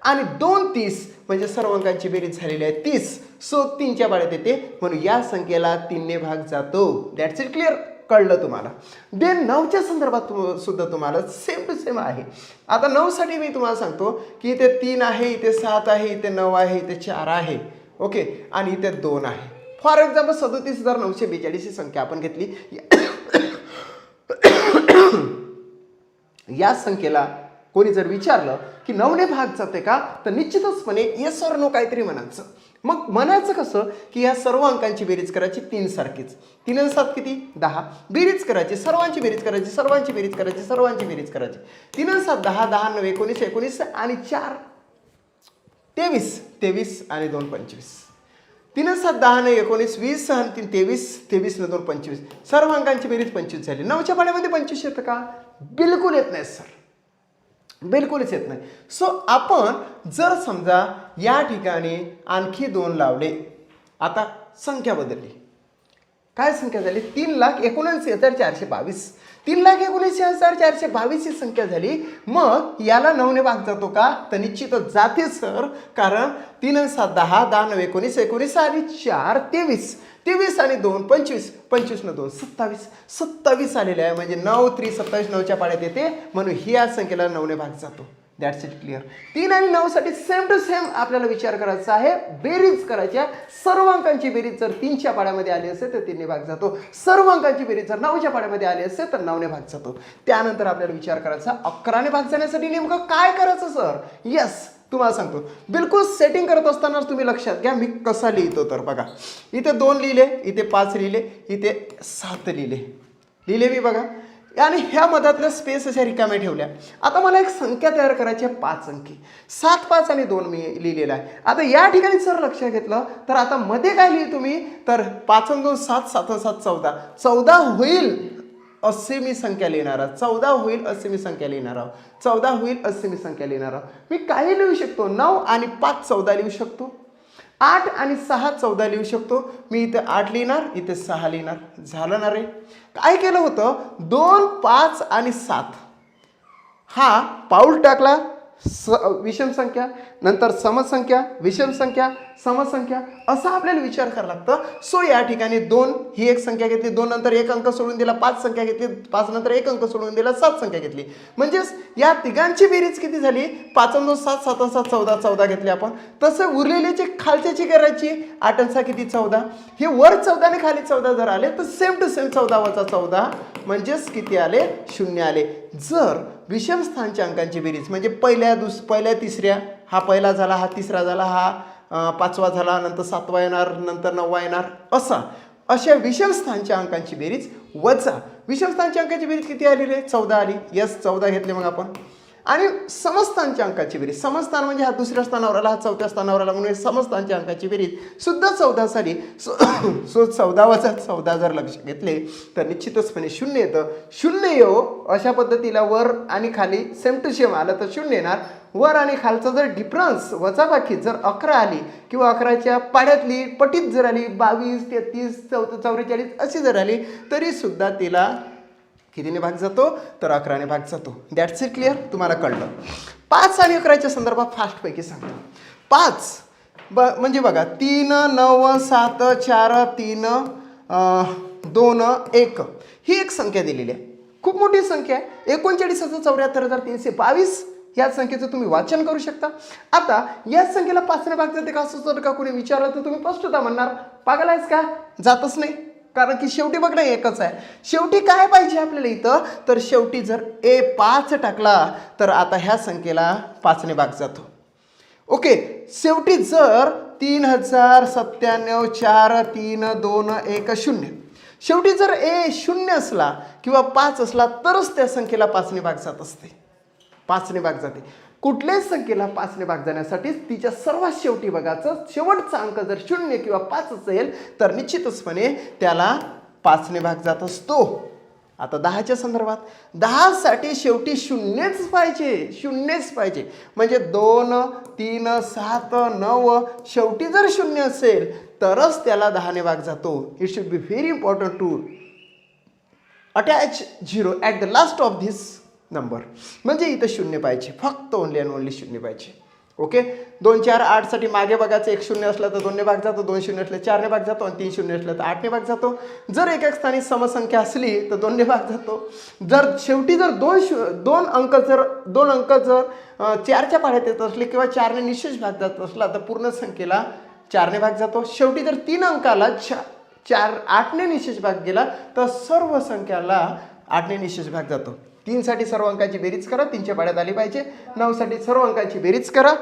Speaker 1: आणि 2 30 म्हणजे सर्व अंकांची बेरीज झालेली आहे 30. सो 3च्या पाड्यात येते म्हणून या संख्येला 3 ने भाग जातो. That's it. क्लिअर? कळलं तुम्हाला. देन 9च्या संदर्भात सुद्धा तुम्हाला सेम टू सेम आहे. आता 9 साठी मी तुम्हाला सांगतो की इथे 3 आहे, इथे 7 आहे, इथे 9 आहे, इथे 4 आहे. ओके, आणि इथे 2 आहे. फॉर एक्झाम्पल 37,942 ही संख्या आपण घेतली. या संख्येला कोणी जर विचारलं की 9 ने भाग जाते का, तर निश्चितचपणे येस ऑर नो काहीतरी म्हणायचं. मग म्हणायचं कसं की या सर्व अंकांची बेरीज करायची 3 सारखीच. 3 आणि 7 किती? 10. बेरीज करायची, सर्वांची बेरीज करायची, सर्वांची बेरीज करायची, सर्वांची बेरीज करायची. 3 आणि 7 10, 10 9 19, 19 आणि 4 23, 23 आणि 2 25. 3 आणि 7 10 9 19, 20 आणि 3 23, 23 आणि 2 25. सर्व अंकांची बेरीज 25 झाली. 9च्या पाड्यामध्ये 25 येतं का? बिलकुल येत नाही सर, बिलकुलच येत नाही. सो आपण जर समजा या ठिकाणी आणखी 2 लावले, आता संख्या बदलली. काय संख्या झाली? 3,79,422. 3,79,422 ही संख्या झाली. मग याला 9 ने भाग जातो का? तर निश्चितच जाते सर, कारण 3 आणि 7 10, 10 9 19, 19 आणि 4 23. 23 आणि 2 25, 25 न 2 27, 27 आलेले आहे. म्हणजे 9 3 27 9च्या पाड्यात येते म्हणून ही या संख्येला 9 ने भाग जातो. That's it. क्लिअर? 3 आणि 9 साठी सेम टू सेम आपल्याला विचार करायचा आहे. बेरीज करायच्या. सर्व अंकांची बेरीज जर 3च्या पाड्यामध्ये आली असेल तर 3 ने भाग जातो. सर्व अंकांची बेरीज जर 9च्या पाड्यामध्ये आली असेल तर 9 ने भाग जातो. त्यानंतर आपल्याला विचार करायचा 11 ने भाग जाण्यासाठी नेमकं काय करायचं सर? येस, तुम्हाला सांगतो. बिलकुल सेटिंग करत असतानाच तुम्ही लक्षात घ्या मी कसा लिहितो. तर बघा, इथे 2 लिहिले, इथे 5 लिहिले, इथे 7 लिहिले मी बघा. आणि ह्या मधातल्या स्पेस अशा रिकाम्या ठेवल्या. आता मला एक संख्या तयार करायची आहे 5 अंकी. 7 5 आणि 2 मी लिहिलेला आहे. आता या ठिकाणी जर लक्षात घेतलं तर आता मध्ये काय लिहिलं तुम्ही? तर 5 आणि 2 7, 7 आणि 7 14. 14 होईल असे मी संख्या लिहिणार आहोत. 14 होईल असे मी संख्या लिहिणार आहोत. 14 होईल असे मी संख्या लिहिणार आहोत. मी काही लिहू शकतो. 9 आणि 5 14 लिहू शकतो. 8 आणि 6 14 लिहू शकतो. मी इथे 8 लिहिणार, इथे 6 लिहिणार. झालं ना रे? काय केलं होतं? 2 5 आणि 7 हा पाऊल टाकला. विषम संख्या, नंतर समसंख्या, विषम संख्या, समसंख्या, असा आपल्याला विचार करायला लागतं. सो या ठिकाणी 2 ही एक संख्या घेतली, 2 नंतर एक अंक सोडून दिला, 5 संख्या घेतली, 5 नंतर एक अंक सोडून दिला, 7 संख्या घेतली. म्हणजेच या तिघांची बेरीज किती झाली? 5 आणि 2 7, 7 आणि 7 14, 14 घेतली आपण. तसं उरलेल्याची खालच्याची करायची. 8 आणि 6 किती? 14. हे वर 14 आणि खाली 14 जर आले तर सेम टू सेम 14 वजा 14 म्हणजेच किती आले? 0 आले. जर विषम स्थानच्या अंकांची बेरीज म्हणजे पहिल्या तिसऱ्या, हा पहिला झाला, हा तिसरा झाला, हा 5वा झाला, नंतर 7वा येणार, नंतर 9वा येणार, अशा विषम स्थानच्या अंकांची बेरीज वजा विषम स्थानच्या अंकांची बेरीज किती आली रे? 14 आली. यस, 14 घेतले मग आपण. आणि समस्थानच्या अंकाची बेरीज, समस्थान म्हणजे हा दुसऱ्या स्थानावर आला, हा 4थ्या स्थानावर आला, म्हणून समस्थानच्या अंकाची बेरीज सुद्धा 14 झाली. सो 14 वजा 14 जर लक्ष घेतले तर निश्चितचपणे 0 येतं. 0 येऊ अशा पद्धतीला वर आणि खाली सेम टू सेम आलं तर 0 येणार. वर आणि खालचा जर डिफरन्स वजाबाकी जर 11 आली किंवा 11च्या पाड्यातली पटीत जर आली 22 33 44 अशी जर आली तरी सुद्धा तिला कितीने भाग जातो? तर 11 ने भाग जातो. That's it. क्लिअर? तुम्हाला कळलं. 5 आणि 11च्या संदर्भात फास्टपैकी सांगतो. 5 म्हणजे बघा 3 9 7 4 3 2 1 ही एक संख्या दिलेली आहे. खूप मोठी संख्या आहे. 39,74,322 या संख्येचं तुम्ही वाचन करू शकता. आता या संख्येला 5 ने भाग जाते का असं जर का कोणी विचारलं तर तुम्ही स्पष्टता म्हणणार पागल आहेस का? जातच नाही. कारण की शेवटी बघ ना एकच आहे. शेवटी काय पाहिजे आपल्याला इथं? तर शेवटी जर 5 टाकला तर आता ह्या संख्येला 5 ने भाग जातो. ओके, शेवटी जर 3097 4 3 2 1 0 शेवटी जर 0 असला किंवा 5 असला तरच त्या संख्येला 5 ने भाग जात असते. 5 ने भाग जाते. कुठल्याच संख्येला 5 ने भाग जाण्यासाठी तिच्या सर्वात शेवटी बघायचं. शेवटचा अंक जर 0 किंवा 5 असेल तर निश्चितचपणे त्याला 5 ने भाग जात असतो. आता 10च्या संदर्भात 10 साठी शेवटी 0च पाहिजे. म्हणजे 2 3 7 9 शेवटी जर 0 असेल तरच त्याला 10 ने भाग जातो. It should be very important to attach 0 at the last of this number. म्हणजे इथं 0 पाहिजे, फक्त ओनली अँड ओनली 0 पाहिजे. ओके 2 4 8 साठी मागे बघायचं, 1 0 असलं तर 2 ने भाग जातो, 2 0 असले 4 ने भाग जातो आणि 3 0 असलं तर 8 ने भाग जातो. जर एका स्थानी समसंख्या असली तर 2 ने भाग जातो. जर शेवटी जर दोन अंक जर 4च्या पाढ्यात येत असले किंवा 4 ने निशेष भाग जात असला तर पूर्ण संख्येला 4 ने भाग जातो. शेवटी जर 3 अंकाला 8 ने निशेष भाग गेला तर सर्व संख्याला 8 ने निशेष भाग जातो. 3 साठी सर्व अंकाची बेरीज करा, 3च्या पाढ्यात आली पाहिजे. 9 साठी सर्व अंकाची बेरीज करा.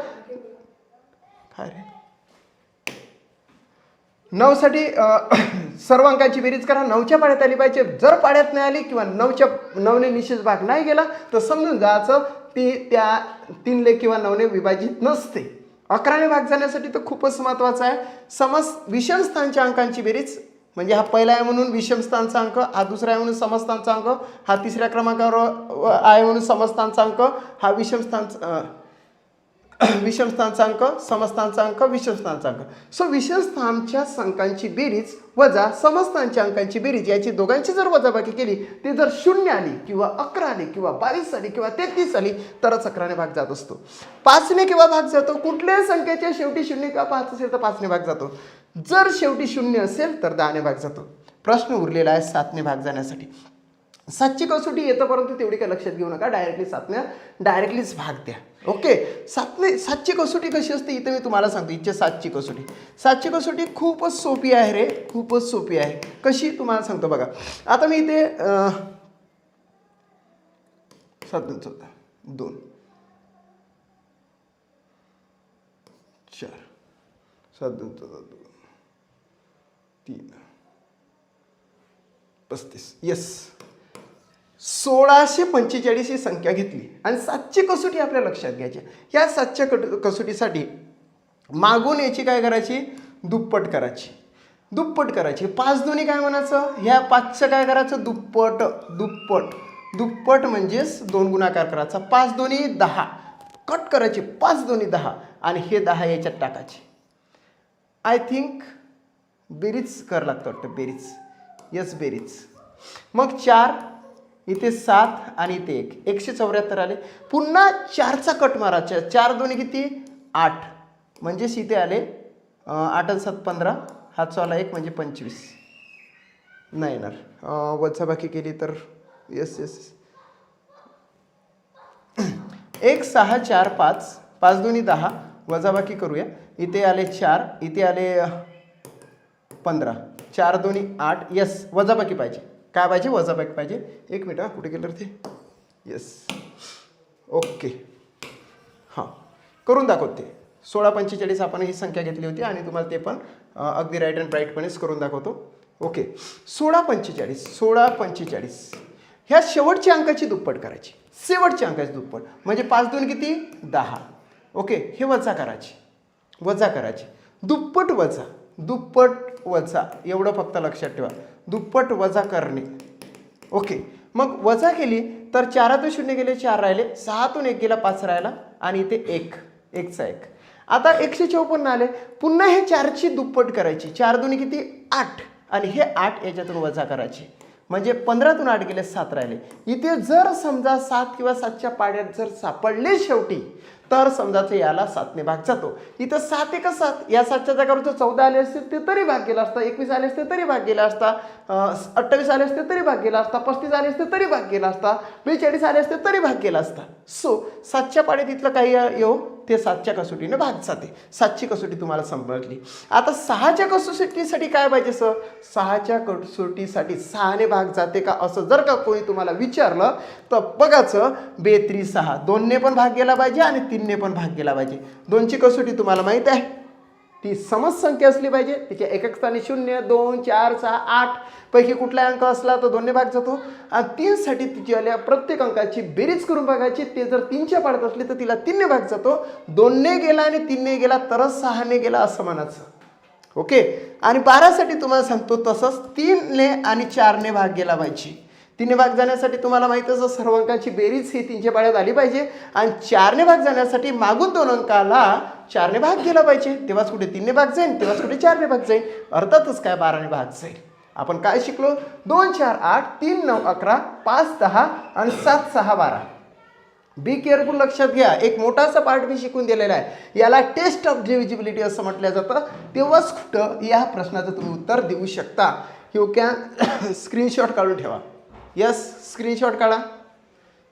Speaker 1: काय रे 9 साठी सर्व अंकाची बेरीज करा, 9च्या पाढ्यात आली पाहिजे. जर पाढ्यात नाही आली किंवा 9 ने निशेष भाग नाही गेला तर समजून जायचं ती त्या 3 ने किंवा 9 ने विभाजित नसते. 11 ने भाग जाण्यासाठी तर खूपच महत्त्वाचं आहे. विषम स्थानच्या अंकांची बेरीज म्हणजे हा पहिला आहे म्हणून विषम स्थानचा अंक, हा दुसरा आहे म्हणून समस्थानचा अंक, हा तिसऱ्या क्रमांकावर आहे म्हणून समस्थानचा अंक, हा विषम स्थानचा अंक, समस्थानचा अंक, विषम स्थानचा अंक. सो विषम स्थानच्या अंकांची बेरीज वजा समस्थानच्या अंकांची बेरीज याची दोघांची जर वजाबाकी केली ते जर 0 आली किंवा 11 आली किंवा 22 आली किंवा 33 आली तरच 11 ने भाग जात असतो. 5 ने किंवा भाग जातो. कुठल्याही संख्येच्या शेवटी 0 किंवा 5 असेल तर 5 ने भाग जातो. जर शेवटी 0 असेल तर 10 ने भाग जातो. प्रश्न उरलेला आहे 7 ने भाग जाण्यासाठी. 7ची कसोटी येतं परंतु तेवढी काय लक्षात घेऊ नका, डायरेक्टली 7ने डायरेक्टलीच भाग द्या. ओके 7ची कसोटी कशी असते इथे मी तुम्हाला सांगतो. इथे 7ची कसोटी खूपच सोपी आहे रे, खूपच सोपी आहे. कशी तुम्हाला सांगतो बघा. आता मी इथे 7 2 4 7 2 3 35 येस 1645 ही संख्या घेतली आणि 7ची कसोटी आपल्या लक्षात घ्यायची. या 7च्या कसोटीसाठी मागून याची काय करायची, दुप्पट करायची. 5 दोन्ही काय म्हणायचं, ह्या 5चं काय करायचं, दुप्पट म्हणजेच 2 गुणाकार करायचा. 5 दोन्ही 10 कट करायची, 5 दोन्ही 10 आणि हे 10 याच्यात टाकायचे. आय थिंक बेरीज कर लागतं वाटतं, बेरीज. मग 4 इथे 7 आणि इथे 1 174 आले. पुन्हा 4चा कट मारायचा. 4 दोन्ही किती 8 म्हणजेच इथे आले 8 आणि 7 15, हातचा आला 1 म्हणजे 25 नाही येणार. वजाबाकी केली तर येस 1 6 4 5 दोन्ही 10 वजाबाकी करूया. इथे आले 4 इथे आले 15 4 दोन्ही 8 येस वजाबाकी पाहिजे. काय पाहिजे, वजाबाकी पाहिजे. 1 मिनिट कुठे गेलं ते येस ओके हां करून दाखवते. 1645 आपण ही संख्या घेतली होती आणि तुम्हाला ते पण अगदी राईट अँड राईटपणेच करून दाखवतो. ओके 1645 ह्या शेवटच्या अंकाची दुप्पट करायची. शेवटच्या अंकाची दुप्पट म्हणजे 5 2 किती 10. ओके हे वजा करायचे. दुप्पट वजा एवढं फक्त लक्षात ठेवा. दुप्पट वजा करणे. ओके मग वजा केली तर 4तून 0 गेले 4 राहिले, 6तून 1 गेला 5 राहिला आणि इथे 1चा 1. आता 154 आले. पुन्हा हे 4ची दुप्पट करायची. 4 दोन्ही किती 8 आणि हे 8 याच्यातून वजा करायचे म्हणजे 15तून 8 गेले 7 राहिले. इथे जर समजा 7 किंवा 7च्या पाड्यात जर सापडले शेवटी तर समजायचं याला 7 ने भाग जातो. इथं 7 1 7 या 7च्या जागावर जर 14 आले असते ते तरी भाग गेला असता, 21 आले असते तरी भाग गेला असता, 28 आले असते तरी भाग गेला असता, 35 आले असते तरी भाग गेला असता, 42 आले असते तरी भाग गेला असता. सो 7च्या पाड्यात इथलं काही येऊ ते 7च्या कसोटीने भाग जाते. 7ची कसोटी तुम्हाला समजली. आता 6च्या कसोटीसाठी काय पाहिजे सर, 6च्या कसोटीसाठी 6 ने भाग जाते का असं जर का कोणी तुम्हाला विचारलं तर बघायचं 2 6 2 ने पण भाग गेला पाहिजे आणि 3 ने पण भाग गेला पाहिजे. 2ची कसोटी तुम्हाला माहित आहे ती समसंख्या असली पाहिजे. तिच्या एकक स्थानी 0 2 4 6 8 पैकी कुठला अंक असला तर 2 ने भाग जातो. आणि 3 साठी तिची आल्या प्रत्येक अंकाची बेरीज करून बघायची. ते जर 3च्या पाड्यात असले तर तिला 3 ने भाग जातो. 2 ने गेला आणि 3 ने गेला तरच 6 ने गेला असं म्हणायचं. ओके आणि 12 साठी तुम्हाला सांगतो तसंच 3 ने आणि 4 ने भाग गेला पाहिजे. 3 ने भाग जाण्यासाठी तुम्हाला माहितच सर्व अंकाची बेरीज ही 3च्या पाड्यात आली पाहिजे आणि 4 ने भाग जाण्यासाठी मागून 2 अंकाला 4 ने भाग गेला पाहिजे. तेव्हाच कुठे 3 ने भाग जाईल, तेव्हाच कुठे 4 ने भाग जाईल. अर्थातच काय 12 ने भाग जाईल. आपण काय शिकलो 2 4 8 3 9 11 5 10 आणि 7 6 12 बी केअरफुल, लक्षात घ्या. एक मोठासा पार्ट मी शिकून दिलेला आहे. याला टेस्ट ऑफ डिव्हिजिबिलिटी असं म्हटलं जातं. तेव्हाच कुठं या प्रश्नाचं तुम्ही उत्तर देऊ शकता. यू कॅन स्क्रीनशॉट काढून ठेवा. यस, स्क्रीनशॉट काढा.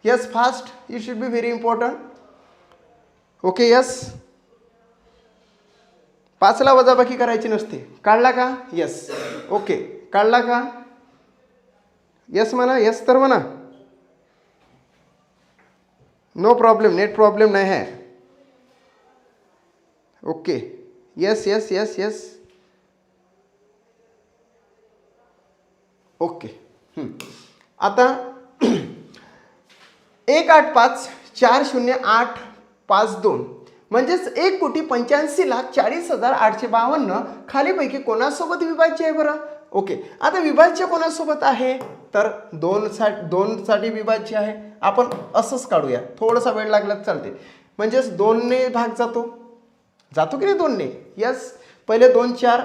Speaker 1: Yes, fast. It should be very important. Okay, yes. 5ला वजाबाकी करायची नसते. काढला का? यस. ओके, काढला का? यस म्हणा. यस तर म्हणा. नो प्रॉब्लेम, नेट प्रॉब्लेम नाही है. Okay, yes yes yes yes. Okay. आता 185400852 म्हणजेच 1,85,40,852 खालीपैकी कोणासोबत विभाज्य आहे बरं? ओके, आता विभाज्य कोणासोबत आहे तर 2 साठी विभाज्य आहे. आपण असंच काढूया, थोडासा वेळ लागला तर चालते. म्हणजेच 2ने भाग जातो की नाही 2ने? यस. पहिले 2 4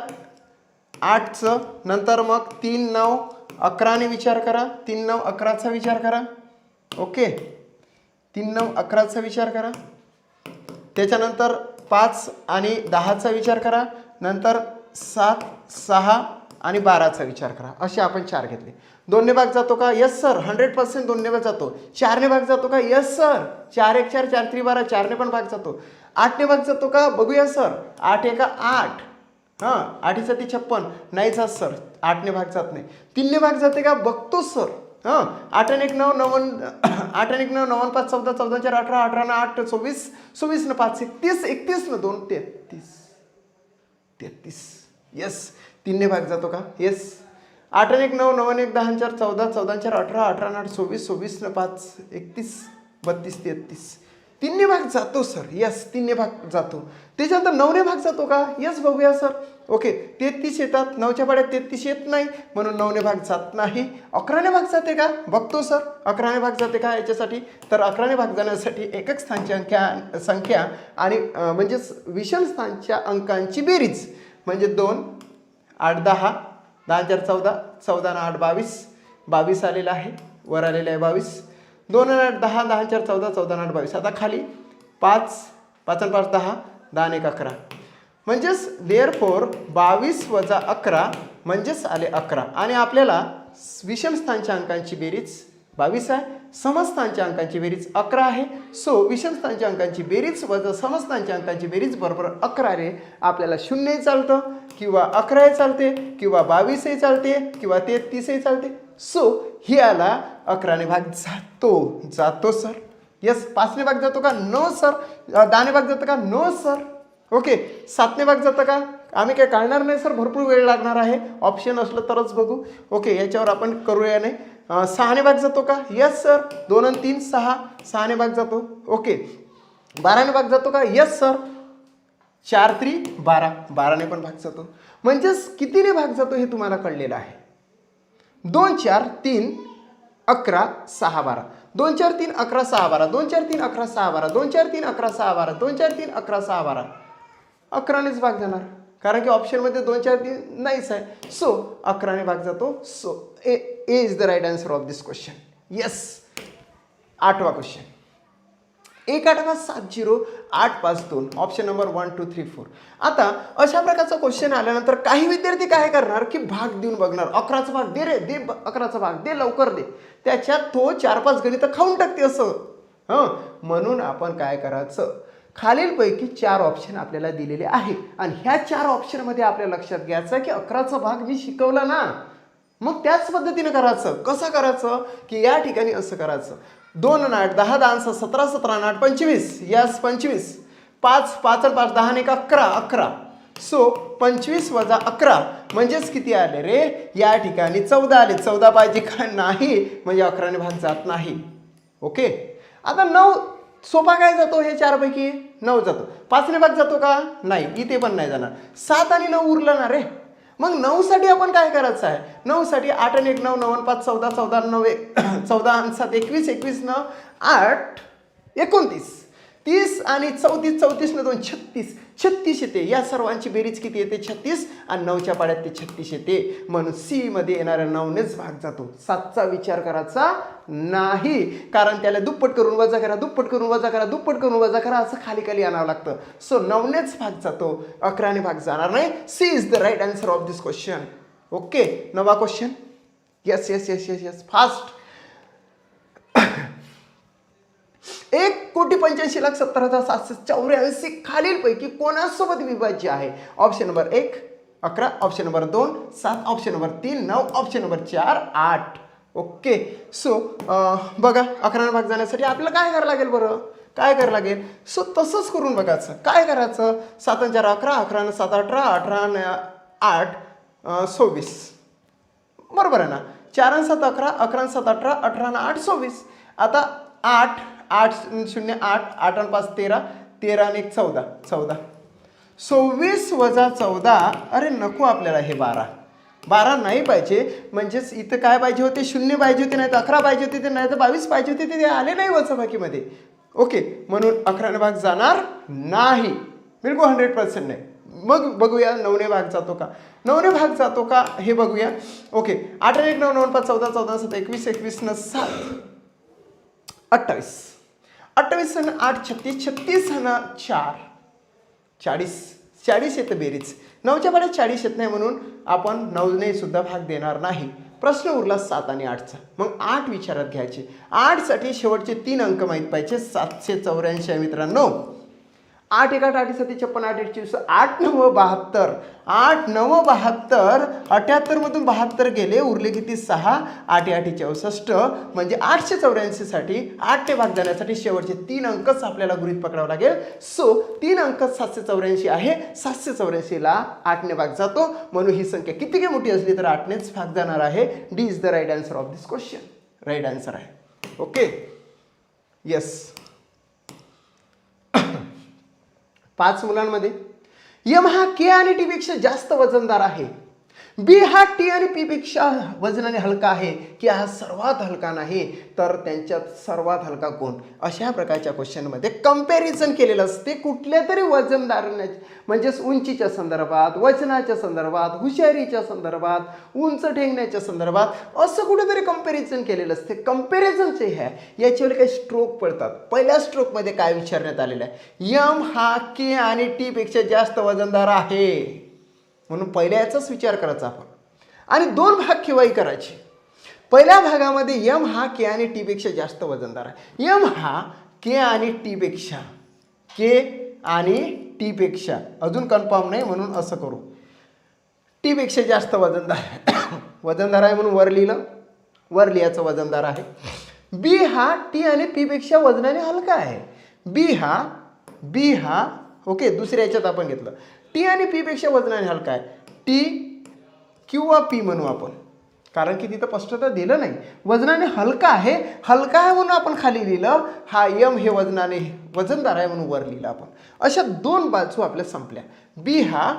Speaker 1: 8चं, नंतर मग 3 9 11ने विचार करा. 3 9 11चा विचार करा. ओके, 3 9 11चा विचार करा. त्याच्यानंतर 5 आणि 10चा विचार करा. नंतर 7 6 आणि 12चा विचार करा. असे आपण 4 घेतले. 2ने भाग जातो का? यस सर, 100% 2ने भाग जातो. 4ने भाग जातो का? Yes sir. 4 1 4 4 3 12, 4ने पण भाग जातो. 8ने भाग जातो का? बघूया सर. 8 1 8. हां, 8 × 56 नाही जात सर, 8ने भाग जात नाही. 3ने भाग जाते का? बघतो सर. हां, 8 1 9 9 8 1 9 9 5 14 14 4 18 18 न 8 24 24 न 5 31 31 न 2 33 33. यस. 3ने भाग जातो का? यस. 8 1 9 9 1 10 4 14 14 4 18 18 न 8 24 24 न 5 31 32 33. 3ने भाग जातो सर. यस, 3ने भाग जातो. त्याच्यानंतर 9ने भाग जातो का? यस, बघूया सर. ओके, 33 येतात. 9च्या पाड्यात 33 येत नाही, म्हणून 9ने भाग जात नाही. 11ने भाग जाते का? बघतो सर. 11ने भाग जाते का याच्यासाठी? तर 11ने भाग जाण्यासाठी एकक स्थानच्या संख्या आणि म्हणजेच विषम स्थानच्या अंकांची बेरीज म्हणजे 2 8 10 10 4 14 14 न 8 22 22 आलेला आहे. वर आलेला आहे 22. 2 आणि 8 10 10 4 14 14 आणि 8 22. आता खाली 5 5 आणि 5 10 10 आणि 1 11. म्हणजेच देअरफॉर 22 वजा 11 म्हणजेच आले 11. आणि आपल्याला विषम स्थानच्या अंकांची बेरीज 22 आहे, समस्थानच्या अंकांची बेरीज 11 आहे. सो विषम स्थानच्या अंकांची बेरीज वजा समस्थानच्या अंकांची बेरीज बरोबर 11 रे. आपल्याला 0 चालतं किंवा 11 चालते किंवा 22 चालते किंवा 33 चालते. सो ही याला 11ने भाग जातो सर. यस. 5ने भाग जातो का? No sir. 10ने भाग जातो का? No sir. ओके. 7ने भाग जातं का? आम्ही काय काढणार नाही सर, भरपूर वेळ लागणार आहे. ऑप्शन असलं तरच बघू. ओके, याच्यावर आपण करूया नाही. 6ने भाग जातो का? Yes sir. 2 आणि 3 6. 6ने भाग जातो. ओके. 12ने भाग जातो का? Yes sir. 4 3 12. 12ने पण भाग जातो. म्हणजेच कितीने भाग जातो हे तुम्हाला कळलेलं आहे. 2 4 3 11 6 12. 2 4 3 11 6 12. 2 4 3 11 6 12. 2 4 3 11 6 12. 2 4 3 11 6 12. 11नेच भाग जाणार, कारण की ऑप्शनमध्ये 2 4 3 नाहीच आहे. सो 11ने भाग जातो. So A is the right answer of this question. Yes. 8वा क्वेश्चन. 1870852 option number 1 2 3 4. आता अशा प्रकारचा क्वेश्चन आल्यानंतर काही विद्यार्थी काय करणार की भाग देऊन बघणार. 11चा भाग दे रे, दे 11चा भाग दे, लवकर दे. त्याच्यात तो 4-5 गणितं खाऊन टाकते असं. म्हणून आपण काय करायचं, खालीलपैकी 4 ऑप्शन आपल्याला दिलेले आहे आणि ह्या 4 ऑप्शनमध्ये आपल्या लक्षात घ्यायचं की 11चा भाग मी शिकवला ना, मग त्याच पद्धतीने करायचं. कसं करायचं की या ठिकाणी असं करायचं. 2 आणि 8 10 10 17 17 आणि 8 25. यस 25. 5 5 आणि 5 10 आणि 1 11 11. सो 25 वजा 11 म्हणजेच किती आले रे? या ठिकाणी 14 आले. 14 पाहिजे का? नाही, म्हणजे 11ने भाग जात नाही. ओके. आता 9 सोपा काय जातो? हे 4 पैकी 9 जातो. 5ने भाग जातो का? नाही, इथे पण नाही जाणार. 7 आणि 9 उरलं ना रे. मग 9 साठी आपण काय करायचं आहे? 9 साठी 8 आणि 1 9 9 आणि 5 14 14 9 14 आणि 7 21 21 न 8 29. 30 आणि 34, 34 न 2 36, 36 येते. या सर्वांची बेरीज किती येते? 36 आणि 9च्या पाड्यात ते 36 येते. म्हणून सी मध्ये येणाऱ्या 9नेच भाग जातो. 7चा विचार करायचा नाही, कारण त्याला दुप्पट करून वजा करा, दुप्पट करून वजा करा, दुप्पट करून वजा करा, असं खाली खाली आणावं लागतं. सो 9नेच भाग जातो, 11ने भाग जाणार नाही. C is the right answer of this question. Okay, 9वा question. Yes yes yes yes yes, fast. 1,85,70,784 खालीलपैकी कोणासोबत विभाज्य आहे? Option number 1 11, option number 2 7, option number 3 9, option number 4 8. Okay, so बघा 11ने भाग जाण्यासाठी आपल्याला काय करावं लागेल बरं? काय करावं लागेल? सो तसंच करून बघायचं. काय करायचं? 7 आणि 4 11, 11 आणि 7 18, 18 आणि 8 26. बरोबर आहे ना? 4 आणि 7 11, 11 आणि 7 18, 18 आणि 8 26. आता 8 8 0 8, 8 आणि 5 13, 13 आणि 1 14, 14. 26 वजा 14. अरे नको आपल्याला हे 12. 12 नाही पाहिजे. म्हणजेच इथं काय पाहिजे होते? 0 पाहिजे होते, नाही तर 11 पाहिजे होते, नाही तर 22 पाहिजे होते, ते आले नाही वजाबाकीमध्ये. ओके, म्हणून 11ने भाग जाणार नाही, बिलकुल 100% नाही. मग बघूया 9ने भाग जातो का? 9ने भाग जातो का हे बघूया. ओके, 8 1 9 9 5 14, 14 7 21, 21 न 7 28, 28 आणि 8 36, 36 आणि 4 40, 40 येतं बेरीज. 9च्या पाड्यात 40 येत नाही, म्हणून आपण 9ने सुद्धा भाग देणार नाही. प्रश्न उरला 7 आणि 8चा. मग 8 विचारात घ्यायचे. 8 साठी शेवटचे 3 अंक माहीत पाहिजे. 784 आहे मित्रांनो. 8 1 8 8 7 56, 8 1 24, 8 9 72, 8 9 72. 78 मधून 72 गेले, उरले किती? 6. 8 8 64. म्हणजे 884 साठी 8ने भाग जाण्यासाठी शेवटचे 3 अंकच आपल्याला गृहीत पकडावं लागेल. सो 3 अंक 784 आहे. 784ला 8ने भाग जातो, म्हणून ही संख्या किती काही मोठी असली तर 8नेच भाग जाणार आहे. D is the right answer of this question. Right answer आहे. Okay, yes. 5 मुलांमध्ये यम हा के आणि टी पेक्षा जास्त वजनदार आहे, बी हा टी आणि पी पेक्षा वजनाने हलका आहे, की हा सर्वात हलका नाही, तर त्यांच्यात सर्वात हलका कोण? अशा प्रकारच्या क्वेश्चनमध्ये कंपॅरिझन केलेलं असते कुठल्या तरी वजनदाराने, म्हणजेच उंचीच्या संदर्भात, वजनाच्या संदर्भात, हुशारीच्या संदर्भात, उंच ठेंगण्याच्या संदर्भात, असं कुठेतरी कंपॅरिझन केलेलं असते. कंपॅरिझनचे ह्या याच्यावर काही स्ट्रोक पडतात. पहिल्या स्ट्रोकमध्ये काय विचारण्यात आलेलं आहे? यम हा के आणि टी पेक्षा जास्त वजनदार आहे, म्हणून पहिल्या याचाच विचार करायचा आपण. आणि 2 भाग केव्हाही करायचे. पहिल्या भागामध्ये यम हा के आणि टी पेक्षा जास्त वजनदार आहे. यम हा के आणि टी पेक्षा, के आणि टी पेक्षा, अजून कन्फर्म नाही म्हणून असं करू. टी पेक्षा जास्त वजनदार आहे. वजनदार आहे म्हणून वर लिहिलं, वर लिहायचं वजनदार आहे. बी हा टी आणि पी पेक्षा वजनाने हलका आहे. बी हा ओके, दुसऱ्या याच्यात आपण घेतलं. टी आणि पी पेक्षा वजनाने हलका आहे. टी किंवा पी म्हणू आपण, कारण की तिथं स्पष्टता दिलं नाही. वजनाने हलका आहे, हलका आहे म्हणून आपण खाली लिहिलं. हा यम हे वजनाने वजनदार आहे म्हणून वर लिहिलं आपण. अशा 2 बाजू आपल्या संपल्या. बी हा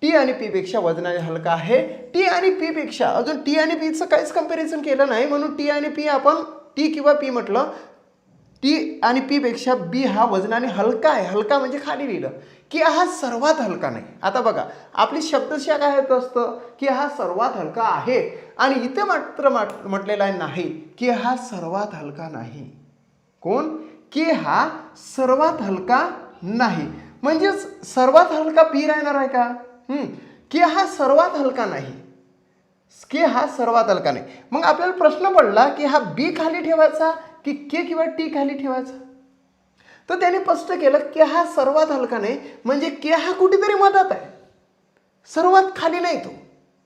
Speaker 1: टी आणि पी पेक्षा वजनाने हलका आहे. टी आणि पी पेक्षा, अजून टी आणि पीचं काहीच कंपॅरिझन केलं नाही, म्हणून टी आणि पी आपण टी किंवा पी म्हटलं. टी आणि पी पेक्षा बी हा वजनाने हलका आहे. हलका म्हणजे खाली लिहिलं की हा सर्वात हलका नाही. आता बघा, आपली शब्दशा काय होत असतं की हा सर्वात हलका आहे, आणि इथे मात्र म्हटलेला आहे नाही की हा सर्वात हलका नाही. कोण? की हा सर्वात हलका नाही. म्हणजेच सर्वात हलका पी राहणार आहे का? की हा सर्वात हलका नाही, की हा सर्वात हलका नाही. मग आपल्याला प्रश्न पडला की हा बी खाली ठेवायचा की के किंवा टी खाली ठेवायचा? तर त्याने स्पष्ट केलं की हा सर्वात हलका नाही, म्हणजे के हा कुठेतरी मधात आहे, सर्वात खाली नाही तो.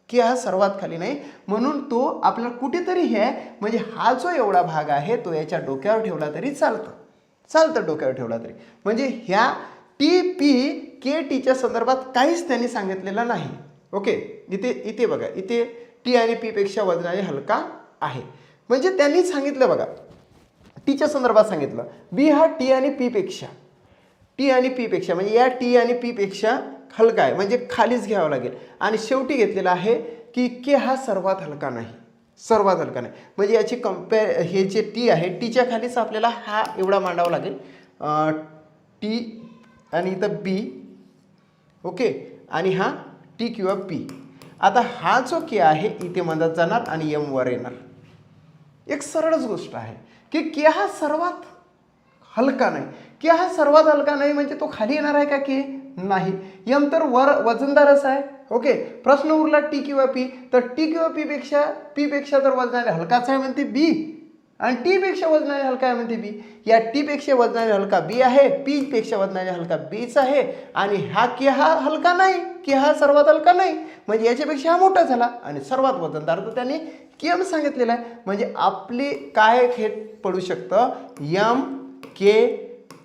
Speaker 1: के हा सर्वात खाली नाही, म्हणून तो आपल्याला कुठेतरी हे, म्हणजे हा जो एवढा भाग आहे तो याच्या डोक्यावर ठेवला तरी चालतं डोक्यावर ठेवला तरी. म्हणजे ह्या टी पी के टीच्या संदर्भात काहीच त्यांनी सांगितलेलं नाही. ओके, इथे बघा, इथे टी आणि पी पेक्षा वजनाने हलका आहे, म्हणजे त्यांनी सांगितलं बघा, टीच्या संदर्भात सांगितलं. बी हा टी आणि पी पेक्षा, म्हणजे या टी आणि पी पेक्षा हलका आहे, म्हणजे खालीच घ्यावं लागेल. आणि शेवटी घेतलेलं आहे की के हा सर्वात हलका नाही, म्हणजे याची हे जे टी आहे, टीच्या खालीच आपल्याला हा एवढा मांडावा लागेल. टी आणि इथं बी, ओके, आणि हा टी किंवा पी. आता हा जो के आहे इथे मधात जाणार आणि एम वर येणार. एक सरळच गोष्ट आहे की के हा सर्वात हलका नाही. के हा सर्वात हलका नाही म्हणजे तो खाली येणार आहे का के? नाही. एम तर वर वजनदारच आहे. ओके, प्रश्न उरला टी किंवा पी, तर टी किंवा पी पेक्षा तर वजनाने हलकाच आहे म्हणते बी, आणि टी पेक्षा वजनाने हलका आहे म्हणते बी. या टी पेक्षा वजनाने हलका बी आहे, पी पेक्षा वजनाने हलका बीच आहे, आणि हा के हा हलका नाही, के हा सर्वात हलका नाही म्हणजे याच्यापेक्षा हा मोठा झाला, आणि सर्वात वजनदार तर त्याने केम सांगितलेला आहे. म्हणजे आपली काय खेळ पडू शकतं, M K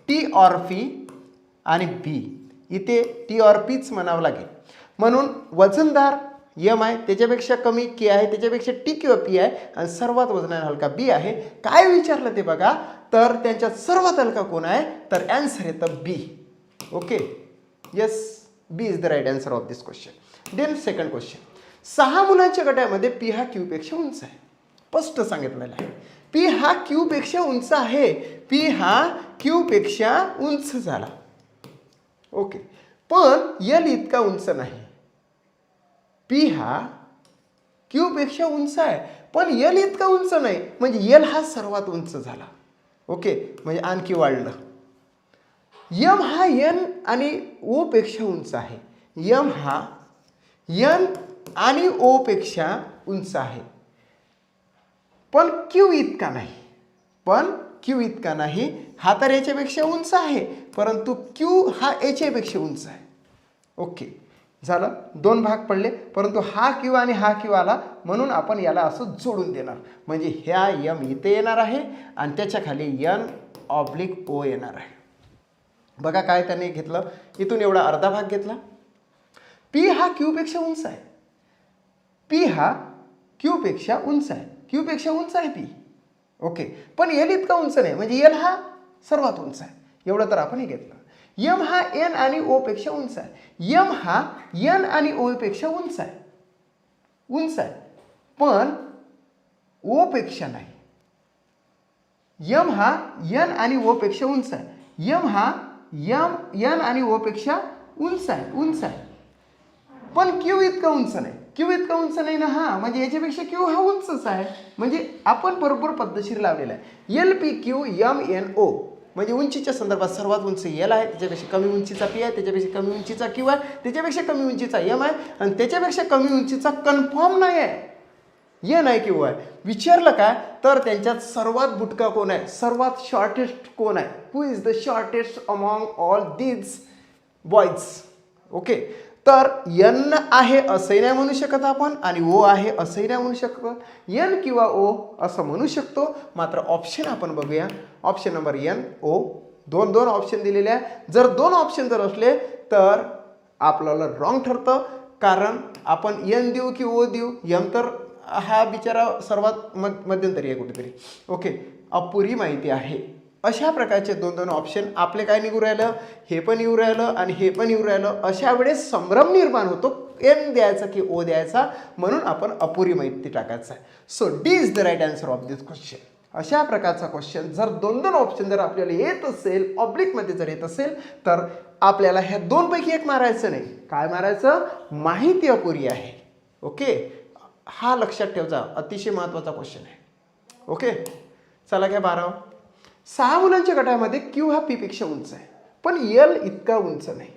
Speaker 1: T or P आणि बी. इथे टी ऑर पीच म्हणावं लागेल. म्हणून वजनदार एम आहे, त्याच्यापेक्षा कमी के आहे, त्याच्यापेक्षा टी किंवा पी आहे, आणि सर्वात वजनाने हलका बी आहे. काय विचारलं ते बघा, तर त्यांच्यात सर्वात हलका कोण आहे, तर ॲन्सर येतं B. Okay, yes, B is the right answer of this question. Then second question. 6 मुलांच्या गटामध्ये पी हा क्यू पेक्षा उंच आहे. स्पष्ट सांगितलेलं आहे, पी हा क्यू पेक्षा उंच आहे. पी हा क्यू पेक्षा उंच झाला. ओके, पण यल इतका उंच नाही. पी हा क्यू पेक्षा उंच आहे पण यल इतका उंच नाही म्हणजे यल हा सर्वात उंच झाला. ओके, म्हणजे आणखी वाढलं. यम हा एन आणि ओ पेक्षा उंच आहे. यम हा एन आणि ओ पेक्षा उंच आहे, पण क्यू इतका नाही. हा तर याच्यापेक्षा उंच आहे, परंतु क्यू हा याच्यापेक्षा उंच आहे. ओके, झालं, 2 भाग पडले, परंतु हा क्यू आणि हा क्यू आला म्हणून आपण याला असं जोडून देणार. म्हणजे ह्या यम इथे येणार आहे आणि त्याच्या खाली एन ऑब्लिक ओ येणार आहे. बघा काय त्याने घेतलं, इथून एवढा अर्धा भाग घेतला. पी हा क्यू पेक्षा उंच आहे. पी हा क्यू पेक्षा उंच आहे. क्यू पेक्षा उंच आहे पी. ओके, पण एल इतका उंच नाही म्हणजे एल हा सर्वात उंच आहे. एवढं तर आपण हे घेतलं. यम हा एन आणि ओ पेक्षा उंच आहे. यम हा एन आणि ओ पेक्षा उंच आहे. पण ओ पेक्षा नाही. यम हा एन आणि ओ पेक्षा उंच आहे. यम हा एन आणि ओ पेक्षा उंच आहे. पण क्यू इतका उंच नाही ना. हा म्हणजे याच्यापेक्षा क्यू हा उंचच आहे. म्हणजे आपण बरोबर पद्धतशीर लावलेला आहे. L P Q M N O म्हणजे उंचीच्या संदर्भात सर्वात उंच एल आहे, त्याच्यापेक्षा कमी उंचीचा पी आहे, त्याच्यापेक्षा कमी उंचीचा क्यू आहे, त्याच्यापेक्षा कमी उंचीचा एम आहे, आणि त्याच्यापेक्षा कमी उंचीचा कन्फर्म नाही आहे, ये नाही क्यू आहे. विचारलं काय तर त्यांच्यात सर्वात बुटका कोण आहे, सर्वात शॉर्टेस्ट कोण आहे, who is the shortest among all these boys. Okay, तर एन आहे असंही नाही म्हणू शकत आपण आणि ओ आहे असंही नाही म्हणू शकत. एन किंवा ओ असं म्हणू शकतो. मात्र ऑप्शन आपण बघूया. Option number N O. दोन ऑप्शन दिलेले आहे. जर 2 ऑप्शन जर असले तर आपल्याला रॉंग ठरतं, कारण आपण एन देऊ की ओ देऊ. एम तर हा बिचारा सर्वात मध्यंतरी आहे कुठेतरी. ओके, अपुरी माहिती आहे. अशा प्रकारचे 2 ऑप्शन आपले काय निघू राहिलं, हे पण येऊ राहिलं आणि हे पण येऊ राहिलं. अशा वेळेस संभ्रम निर्माण होतो, एन द्यायचा की ओ द्यायचा, म्हणून आपण अपुरी माहिती टाकायचं आहे. So D is the right answer of this question. अशा प्रकारचा क्वेश्चन जर 2 ऑप्शन जर आपल्याला येत असेल, ऑब्लिकमध्ये जर येत असेल, तर आपल्याला ह्या 2 पैकी एक मारायचं नाही. काय मारायचं, माहिती अपुरी आहे. ओके, हा लक्षात ठेवजा, अतिशय महत्त्वाचा क्वेश्चन आहे. ओके, चला घ्या 12. 6 मुलांच्या गटामध्ये क्यू हा पी पेक्षा उंच आहे पण एल इतका उंच नाही.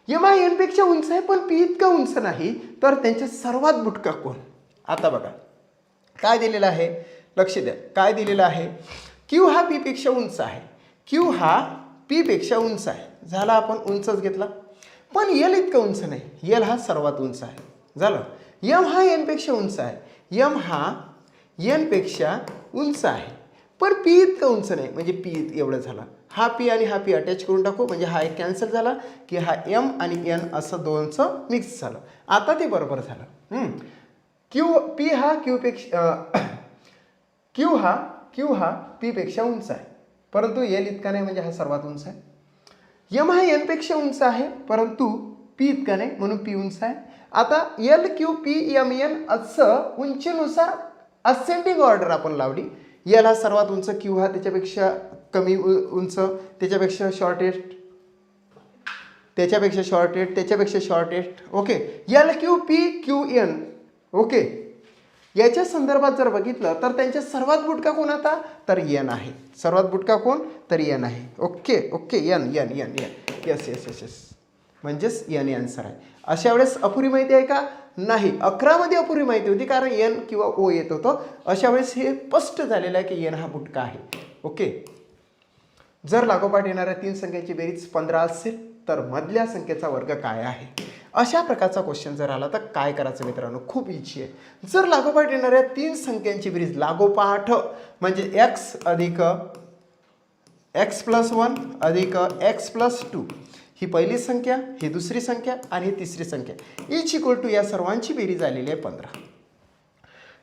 Speaker 1: एम हा एन पेक्षा उंच आहे पण पी इतका उंच नाही, तर त्यांच्या सर्वात बुटका कोण. आता बघा काय दिलेलं आहे, लक्ष द्या. काय दिलेलं आहे, क्यू हा पी पेक्षा उंच आहे. क्यू हा पी पेक्षा उंच आहे. झाला, आपण उंचच घेतला. पण एल इतका उंच नाही. एल हा सर्वात उंच आहे. झालं. एम हा एन पेक्षा उंच आहे. एम हा एन पेक्षा उंच आहे पण पी इतकं उंच नाही म्हणजे पी एवढं झालं. हा पी आणि हा पी अटॅच करून टाकू म्हणजे हा एक कॅन्सल झाला की हा एम आणि एन असं 2चं मिक्स झालं. आता ते बरोबर झालं. पी हा क्यू हा पी पेक्षा उंच आहे परंतु एल इतका नाही म्हणजे हा सर्वात उंच आहे. एम हा एन पेक्षा उंच आहे परंतु पी इतका नाही म्हणून पी उंच आहे. आता L Q P M N असं उंचीनुसार असेंडिंग ऑर्डर आपण लावली. एल हा सर्वात उंच, क्यू हा त्याच्यापेक्षा कमी उंच, त्याच्यापेक्षा शॉर्टेस्ट, त्याच्यापेक्षा शॉर्टेड, त्याच्यापेक्षा shorted. Okay, L Q P Q N. Okay, याच्या संदर्भात जर बघितलं तर त्यांच्या सर्वात बुटका कोण होता, तर एन आहे. सर्वात बुटका कोण, तर एन आहे. Okay okay, N N N N. Yes yes yes yes, म्हणजेच एन आन्सर आहे. अशा वेळेस अपुरी माहिती आहे का, नाही. 11 मध्ये अपुरी माहिती होती कारण एन किंवा ओ येत होतं. अशा वेळेस हे स्पष्ट झालेलं आहे की एन हा बुटका आहे. ओके, जर लागोपाठ येणाऱ्या 3 संख्येची बेरीज 15 असेल तर मधल्या संख्येचा वर्ग काय आहे. अशा प्रकारचा क्वेश्चन जर आला तर काय करायचं मित्रांनो, खूप इझी आहे. जर लागोपाठ येणाऱ्या 3 संख्यांची बेरीज, लागोपाठ म्हणजे एक्स अधिक एक्स प्लस 1 अधिक एक्स प्लस 2, ही पहिली संख्या, ही दुसरी संख्या आणि ही तिसरी संख्या, इच इक्वल टू या सर्वांची बेरीज आलेली आहे 15.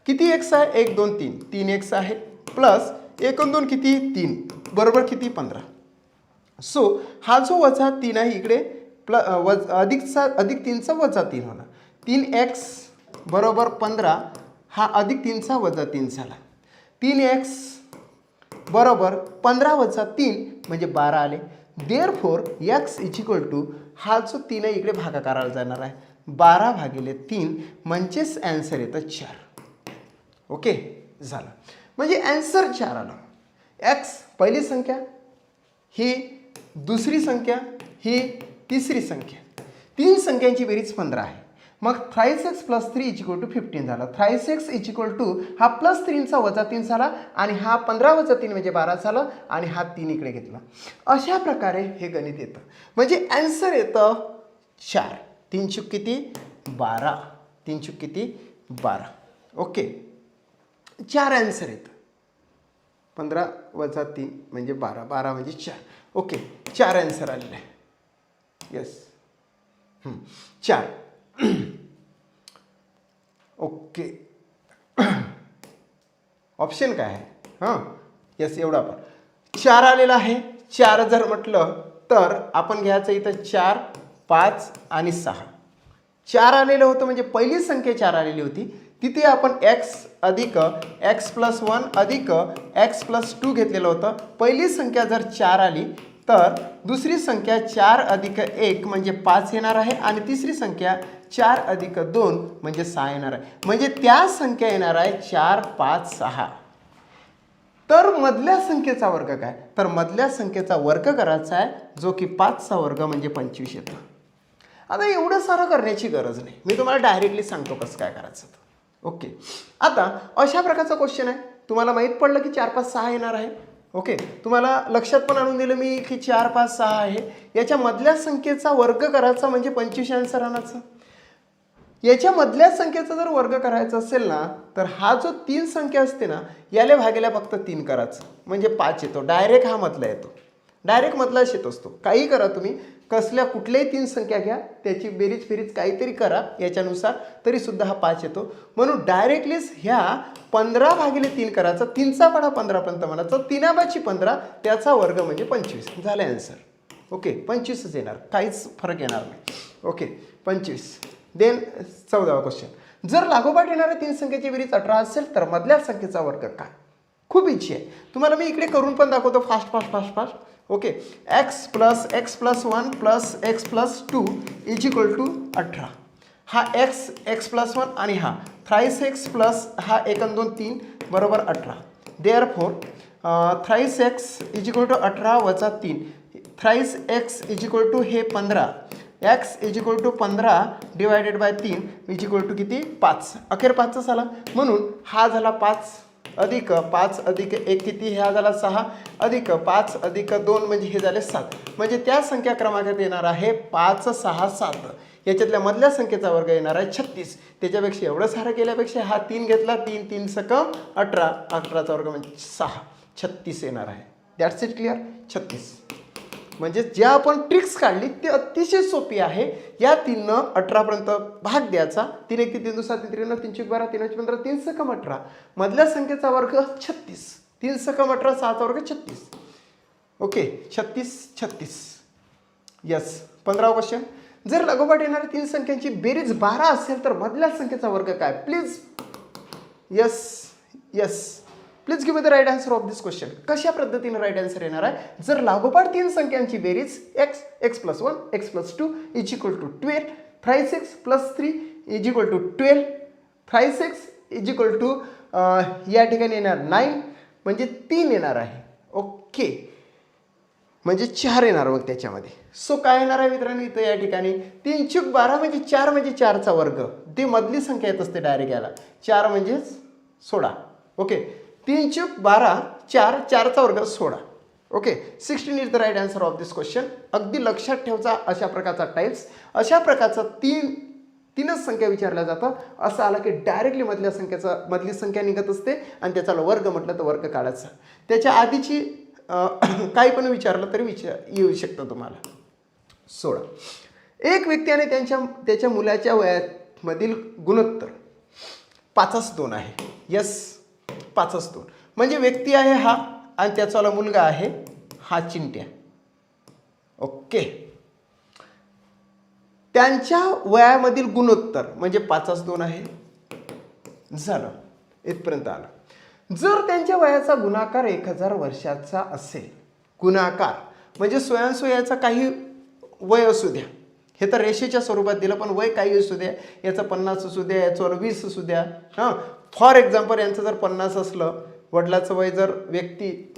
Speaker 1: किती एक्स आहे, 1 2 3, 3 एक्स आहे प्लस 1 आणि 2 किती, 3, बरोबर किती, 15. सो हा जो वजा 3 आहे इकडे अधिक 3चा वजा 3 होणार. 3x बरोबर 15, हा अधिक 3चा वजा 3 झाला. 3x बरोबर 15 वजा 3 म्हणजे 12 आले. Therefore x is equal to, हा जो 3 आहे इकडे भागाकाराला जाणार आहे, 12 भागिले 3 म्हणजेच ॲन्सर येतं 4. ओके, झालं. म्हणजे ॲन्सर 4 आला. x पहिली संख्या, ही दुसरी संख्या, ही तिसरी संख्या, 3 संख्यांची बेरीज 15 आहे. मग thrice X plus 3 is equal to 15 झाला. Thrice X is equal to हा प्लस 3चा वजा 3 झाला आणि हा 15 वजा 3 म्हणजे 12 झालं आणि हा 3 इकडे घेतला. अशा प्रकारे हे गणित येतं. म्हणजे ॲन्सर येतं 4. 3 चूक किती, 12. 3 चूक किती, 12. ओके, 4 ॲन्सर येतं. 15 वजा 3 म्हणजे 12, 12 म्हणजे 4. ओके, 4 ॲन्सर आलेलं आहे. यस, 4. ओके, ऑप्शन काय आहे, हां यस, एवढा पण 4 आलेला आहे. 4 जर म्हटलं तर आपण घ्यायचं इथं 4, 5 आणि 6. 4 आलेलं होतं म्हणजे पहिली संख्या 4 आलेली होती, तिथे आपण x अधिक x प्लस 1 अधिक x प्लस 2 घेतलेलं होतं. पहिली संख्या जर 4 आली तर दुसरी संख्या 4 अधिक 1 म्हणजे 5 येणार आहे आणि तिसरी संख्या 4 अधिक 2 म्हणजे 6 येणार आहे. म्हणजे त्या संख्या येणार आहे 4 5 6. तर मधल्या संख्येचा वर्ग काय, तर मधल्या संख्येचा वर्ग करायचा आहे जो की 5चा वर्ग म्हणजे 25 येतो. आता एवढं सारं करण्याची गरज नाही, मी तुम्हाला डायरेक्टली सांगतो कसं काय करायचं. ओके, आता अशा प्रकारचा क्वेश्चन आहे, तुम्हाला माहीत पडलं की 4 5 6 येणार आहे. ओके, तुम्हाला लक्षात पण आणून दिलं मी की 4 5 6 आहे. याच्या मधल्या संख्येचा वर्ग करायचा म्हणजे 25 आन्सर आणायचं. याच्या मधल्या संख्येचा जर वर्ग करायचा असेल ना तर हा जो 3 संख्या असते ना याला भागिले फक्त 3 करायचं म्हणजे 5 येतो. डायरेक्ट हा मधला येतो, डायरेक्ट मधलाच येत असतो. काही करा तुम्ही, कसल्या कुठल्याही 3 संख्या घ्या, त्याची बेरीज फेरीज काहीतरी करा याच्यानुसार, तरीसुद्धा हा 5 येतो. म्हणून डायरेक्टलीच ह्या 15 भागिले 3 करायचा, 3चा पाढा 15 पर्यंत म्हणायचं, 3 15 त्याचा वर्ग म्हणजे 25 झालं ॲन्सर. ओके, 25च येणार, काहीच फरक येणार नाही. ओके, 25. देन 14वा क्वेश्चन, जर लागोपाठ येणाऱ्या 3 संख्येची बेरीज 18 असेल तर मधल्या संख्येचा वर्ग काय. खूप इच्छा आहे, तुम्हाला मी इकडे करून पण दाखवतो fast fast fast fast. Okay, x plus 1 plus x plus 2 is equal to 18. हा x प्लस 1 आणि हा थ्राईस एक्स प्लस हा 1 आणि 2 3 बरोबर 18. Therefore thrice X is equal to 18 वजा 3, thrice X is equal to हे 15, X is equal to 15 divided by 3 is equal to किती, 5. अखेर 5चा झाला म्हणून हा झाला 5 अधिक 5 अधिक 1 किती, हा झाला 6 अधिक 5 अधिक 2 म्हणजे हे झाले 7. म्हणजे त्या संख्या क्रमांकात येणार आहे 5 6 7. याच्यातल्या मधल्या संख्येचा वर्ग येणार आहे 36. त्याच्यापेक्षा एवढं सारं केल्यापेक्षा हा 3 घेतला, 3 3 सकम 18, 18चा वर्ग म्हणजे 6, 36 येणार आहे. That's it, clear. 36 म्हणजे ज्या आपण ट्रिक्स काढली ते अतिशय सोपी आहे. या 3नं 18पर्यंत भाग द्यायचा, 3 1 3 2 7 3 3 3 12 3 15 3 सकम 18, मधल्या संख्येचा वर्ग 36, 3 सकम 18 6चा वर्ग 36. ओके, 36 36. यस. 15वा क्वेश्चन, जर लागोपाठ येणाऱ्या 3 संख्यांची बेरीज 12 असेल तर मधल्या संख्येचा वर्ग काय. Please. Yes yes please give me the right answer of this question. कशा पद्धतीने राईट आन्सर येणार आहे? जर लागोपाठ 3 संख्यांची बेरीज x, x+1, x+2 is equal to 12, 5x + 3 is equal to 12, 5x is equal to या ठिकाणी येणार 9 म्हणजे 3 येणार आहे. ओके, म्हणजे 4 येणार मग त्याच्यामध्ये. सो काय येणार आहे मित्रांनो इथं या ठिकाणी 3 × 12 म्हणजे 4 म्हणजे 4चा वर्ग. ती मधली संख्या येत असते डायरेक्ट याला. 4 म्हणजेच 16. ओके, 3 × 12 4, 4चा वर्ग 16. Okay, 16 is the right answer of this question. अगदी लक्षात ठेवचा अशा प्रकारचा टाईप्स, अशा प्रकारचा तीनच संख्या विचारल्या जातात. असं आलं की डायरेक्टली मधली संख्या निघत असते आणि त्याचा वर्ग म्हटलं तर वर्ग काढायचा. त्याच्या आधीची काही पण विचारलं तरी येऊ शकतं तुम्हाला. 16. एक व्यक्ती आणि त्याच्या मुलाच्या वयामधील गुणोत्तर 5:2 आहे. यस, 5:2 म्हणजे व्यक्ती आहे हा आणि त्याचा मुलगा आहे हा चिंट्या. ओके, त्यांच्या वयामधील गुणोत्तर म्हणजे 5:2 आहे. झालं, इथपर्यंत आलं. जर त्यांच्या वयाचा गुणाकार 1000 वर्षाचा असेल, गुणाकार म्हणजे स्वयंस्वयाचा काही वय असू द्या, हे तर रेषेच्या स्वरूपात दिलं, पण वय काही असू द्या, याचं 50 असू द्या, याचं 20 असू द्या. हां, फॉर एक्झाम्पल यांचं जर 50 असलं, वडिलाचं वय जर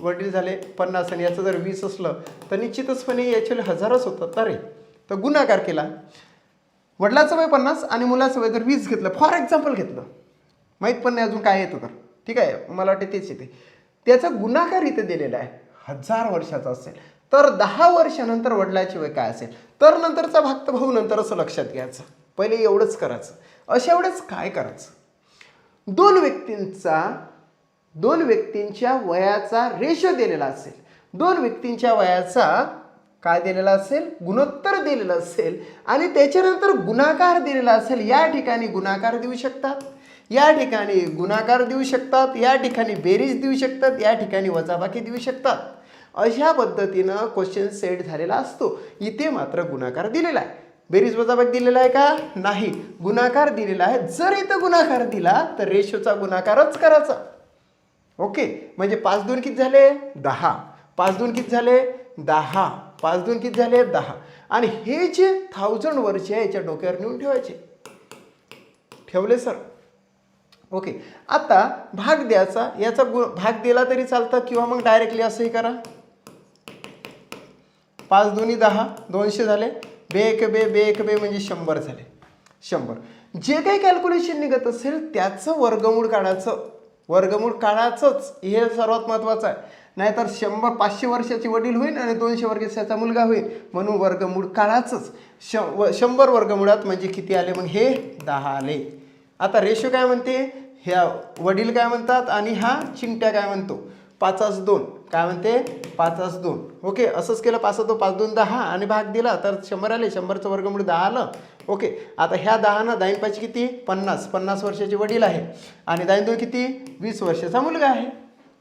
Speaker 1: वडील झाले 50 आणि याचं जर 20 असलं तर निश्चितचपणे याचे 1000च होतं. अरे, तर गुणाकार केला. वडिलाचं वय 50 आणि मुलाचं वय जर 20 घेतलं, फॉर एक्झाम्पल घेतलं, माहीत पण नाही अजून काय येतं तर ठीक आहे, मला वाटते तेच येते. त्याचा गुणाकार इथे दिलेला आहे 1000 वर्षाचा असेल तर 10 वर्षानंतर वडिलाचे वय काय असेल, तर नंतरचा भाग भाऊ नंतर असं लक्षात घ्यायचं. पहिले एवढंच करायचं. अशा एवढंच काय करायचं, दोन व्यक्तींच्या वयाचा रेशो दिलेला असेल, 2 व्यक्तींच्या वयाचा काय दिलेला असेल, गुणोत्तर दिलेलं असेल आणि त्याच्यानंतर गुणाकार दिलेला असेल. या ठिकाणी गुणाकार देऊ शकतात, या ठिकाणी गुणाकार देऊ शकतात, या ठिकाणी बेरीज देऊ शकतात, या ठिकाणी वजाबाकी देऊ शकतात. अशा पद्धतीनं क्वेश्चन सेट झालेला असतो. इथे मात्र गुणाकार दिलेला आहे. बेरीज वजाबाकी दिलेला आहे का? नाही, गुणाकार दिलेला आहे. जर इथं गुणाकार दिला तर रेशोचा गुणाकारच करायचा. ओके, म्हणजे 5×2 किती झाले? 10. 5×2 किती झाले? 10. 5×2 किती झाले? 10. आणि हे जे 1000 वर्ष आहे याच्या डोक्यावर नेऊन ठेवायचे. ठेवले सर? ओके, आता भाग द्यायचा. याचा भाग दिला तरी चालतं किंवा मग डायरेक्टली असंही करा. 5×2 10, 200 झाले. 2 म्हणजे 100 झाले. 100. जे काही कॅल्क्युलेशन निघत असेल त्याचं वर्गमूळ काढायचं. वर्गमूळ काढायचंच, हे सर्वात महत्त्वाचं आहे. नाहीतर 500 वर्षाचे वडील होईल आणि 200 वर्षाचा मुलगा होईल, म्हणून वर्गमूळ काढायचंच. 100 वर्गमुळात म्हणजे किती आले मग? हे 10 आले. आता रेशो काय म्हणते? ह्या वडील काय म्हणतात आणि हा चिंट्या काय म्हणतो? 5:2 काय म्हणते? 5:2. ओके, असंच केलं. 5:2 5×2 10 आणि भाग दिला तर 100 आले. 100चं वर्गमूळ 10 आलं. ओके, आता ह्या 10नं 10×5 किती? 50. 50 वर्षाचे वडील आहे आणि 10×2 किती? 20 वर्षाचा मुलगा आहे.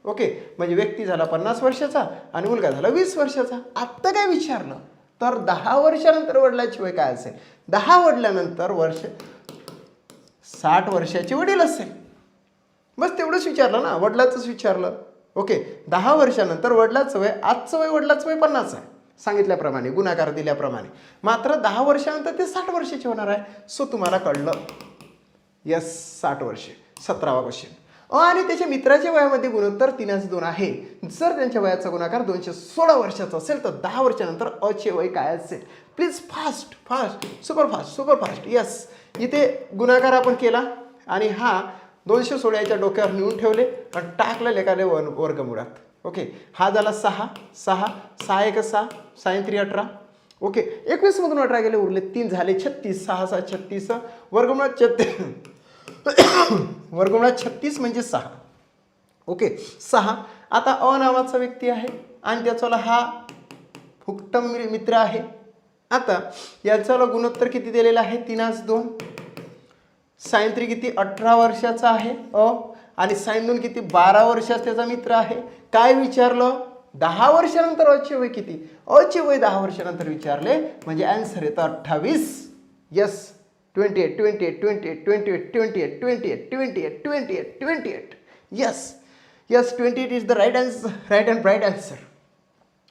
Speaker 1: ओके, म्हणजे व्यक्ती झाला 50 वर्षाचा आणि मुलगा झाला 20 वर्षाचा. आत्ता काय विचारलं तर 10 वर्षानंतर वडिलाची वय काय असेल? 10 वडिलांनंतर 60 वर्षाचे वडील असेल. बस तेवढंच विचारलं ना, वडिलाचंच विचारलं. ओके, 10 वर्षानंतर वडिलाचं वय, आजचं वय वडिलाचं वय 50 आहे सांगितल्याप्रमाणे, गुणाकार दिल्याप्रमाणे. मात्र 10 वर्षानंतर ते 60 वर्षाचे होणार आहे. सो तुम्हाला कळलं. यस, 60 वर्षे. 17वा क्वेश्चन. आणि त्याच्या मित्राच्या वयामध्ये गुणोत्तर 3:2 आहे. जर त्यांच्या वयाचा गुणाकार 216 वर्षाचा असेल तर 10 वर्षानंतर अचे वय काय असेल? Please fast, super fast. Yes, इथे गुणाकार आपण केला आणि हा 216च्या डोक्यावर नेऊन ठेवले आणि टाकले लेखाले वर्गमुळात. ओके, हा झाला 6, 6, 6 1 6, 6 3 18. ओके, 21 मधून 18 गेले, उरले 3 झाले 36. 6 6 36, वर्गमुळात 36 म्हणजे 6. ओके, 6. आता अ नावाचा व्यक्ती आहे आणि त्याचा हा फुकटम मित्र आहे. आता याचा गुणोत्तर किती दिलेला आहे? 3:2. sin 3 किती? 18 वर्षाचा आहे अ, आणि sin 2 किती? 12 वर्षाचा त्याचा मित्र आहे. काय विचारलं? 10 वर्षानंतर अचे वय किती? अचे वय 10 वर्षानंतर विचारले म्हणजे आन्सर येतं 28. Yes, 28. Yes, yes 28 is the right and bright answer.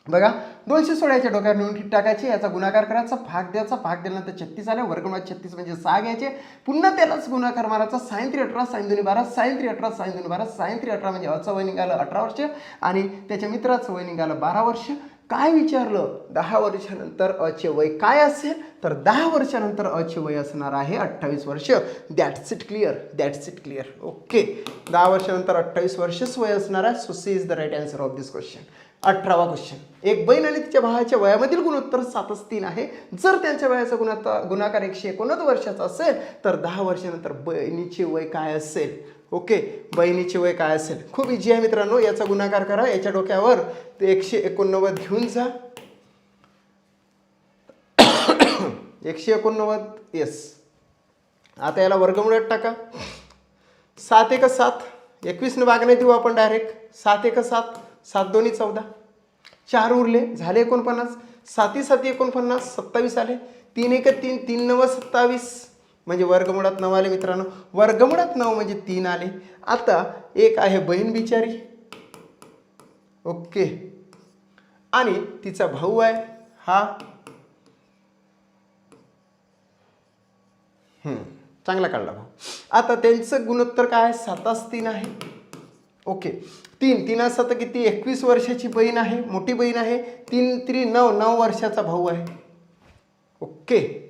Speaker 1: बघा 216 डोक्यावर नेऊन ठीक टाकायचे, याचा गुणाकार करायचा, भाग द्यायचा, भाग दिल्यानंतर 36 आले, वर्गमुळात 36 म्हणजे 6 घ्यायचे, पुन्हा त्यालाच गुणाकार मारायचा, sign 3 18 sign 2 12 sign 3 18 sign 2 12 sign 3 18 म्हणजे अचं वय निघालं 18 वर्ष आणि त्याच्या मित्राचं वय निघालं 12 वर्ष. काय विचारलं 10 वर्षानंतर अचे वय काय असेल, तर 10 वर्षानंतर अचे वय असणार आहे 28 वर्ष. That's it clear. ओके 10 वर्षानंतर 28 वर्षच वय असणार आहे. So C is the right answer of this question. 18वा क्वेश्चन. एक बहीण आणि तिच्या भावाच्या वयामधील गुणोत्तर 7:3 आहे. जर त्यांच्या वयाचा गुणाकार 189 वर्षाचा असेल तर 10 वर्षानंतर बहिणीचे वय काय असेल. ओके बहिणीचे वय काय असेल. खूप इझी आहे मित्रांनो. याचा गुणाकार करा, याच्या डोक्यावर 189 घेऊन जा. 189 येस. आता याला वर्गमुळात टाका. 7 1 7 21 भाग नाही देऊ आपण डायरेक्ट. 7 1 7 7 2 14 4 उरले झाले 49. 7 7 49 27 आले. 3 1 3 3 9 27 म्हणजे वर्गमुळात 9 आले मित्रांनो. वर्गमुळात 9 म्हणजे 3 आले. आता एक आहे बहीण बिचारी. ओके आणि तिचा भाऊ आहे हा. चांगला काढला भाऊ. आता त्यांचं गुणोत्तर काय आहे 7:3 आहे. ओके 3 7 किती 21 वर्षाची बहीण आहे, मोठी बहीण आहे. 3 3 9 9 वर्षाचा भाऊ आहे. ओके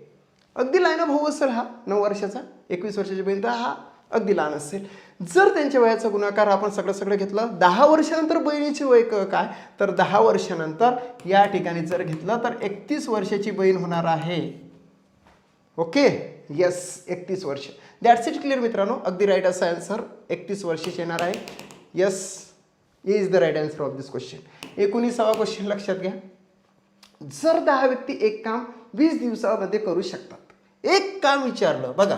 Speaker 1: अगदी लहान भाऊ असेल हा 9 वर्षाचा. 21 वर्षाची बहीण तर हा अगदी लहान असेल. जर त्यांच्या वयाचा गुणाकार आपण सगळं घेतलं 10 वर्षानंतर बहिणीचे वय काय, तर 10 वर्षानंतर या ठिकाणी जर घेतलं तर 31 वर्षाची बहीण होणार आहे. ओके यस 31 वर्ष. दॅट्स इट क्लिअर मित्रांनो. अगदी राईट असा आन्सर 31 वर्षाची येणार आहे. Yes is the right answer of this question. 19वा क्वेश्चन लक्षात घ्या. जर 10 व्यक्ती एक काम 20 दिवसामध्ये करू शकतात. एक काम विचारलं बघा.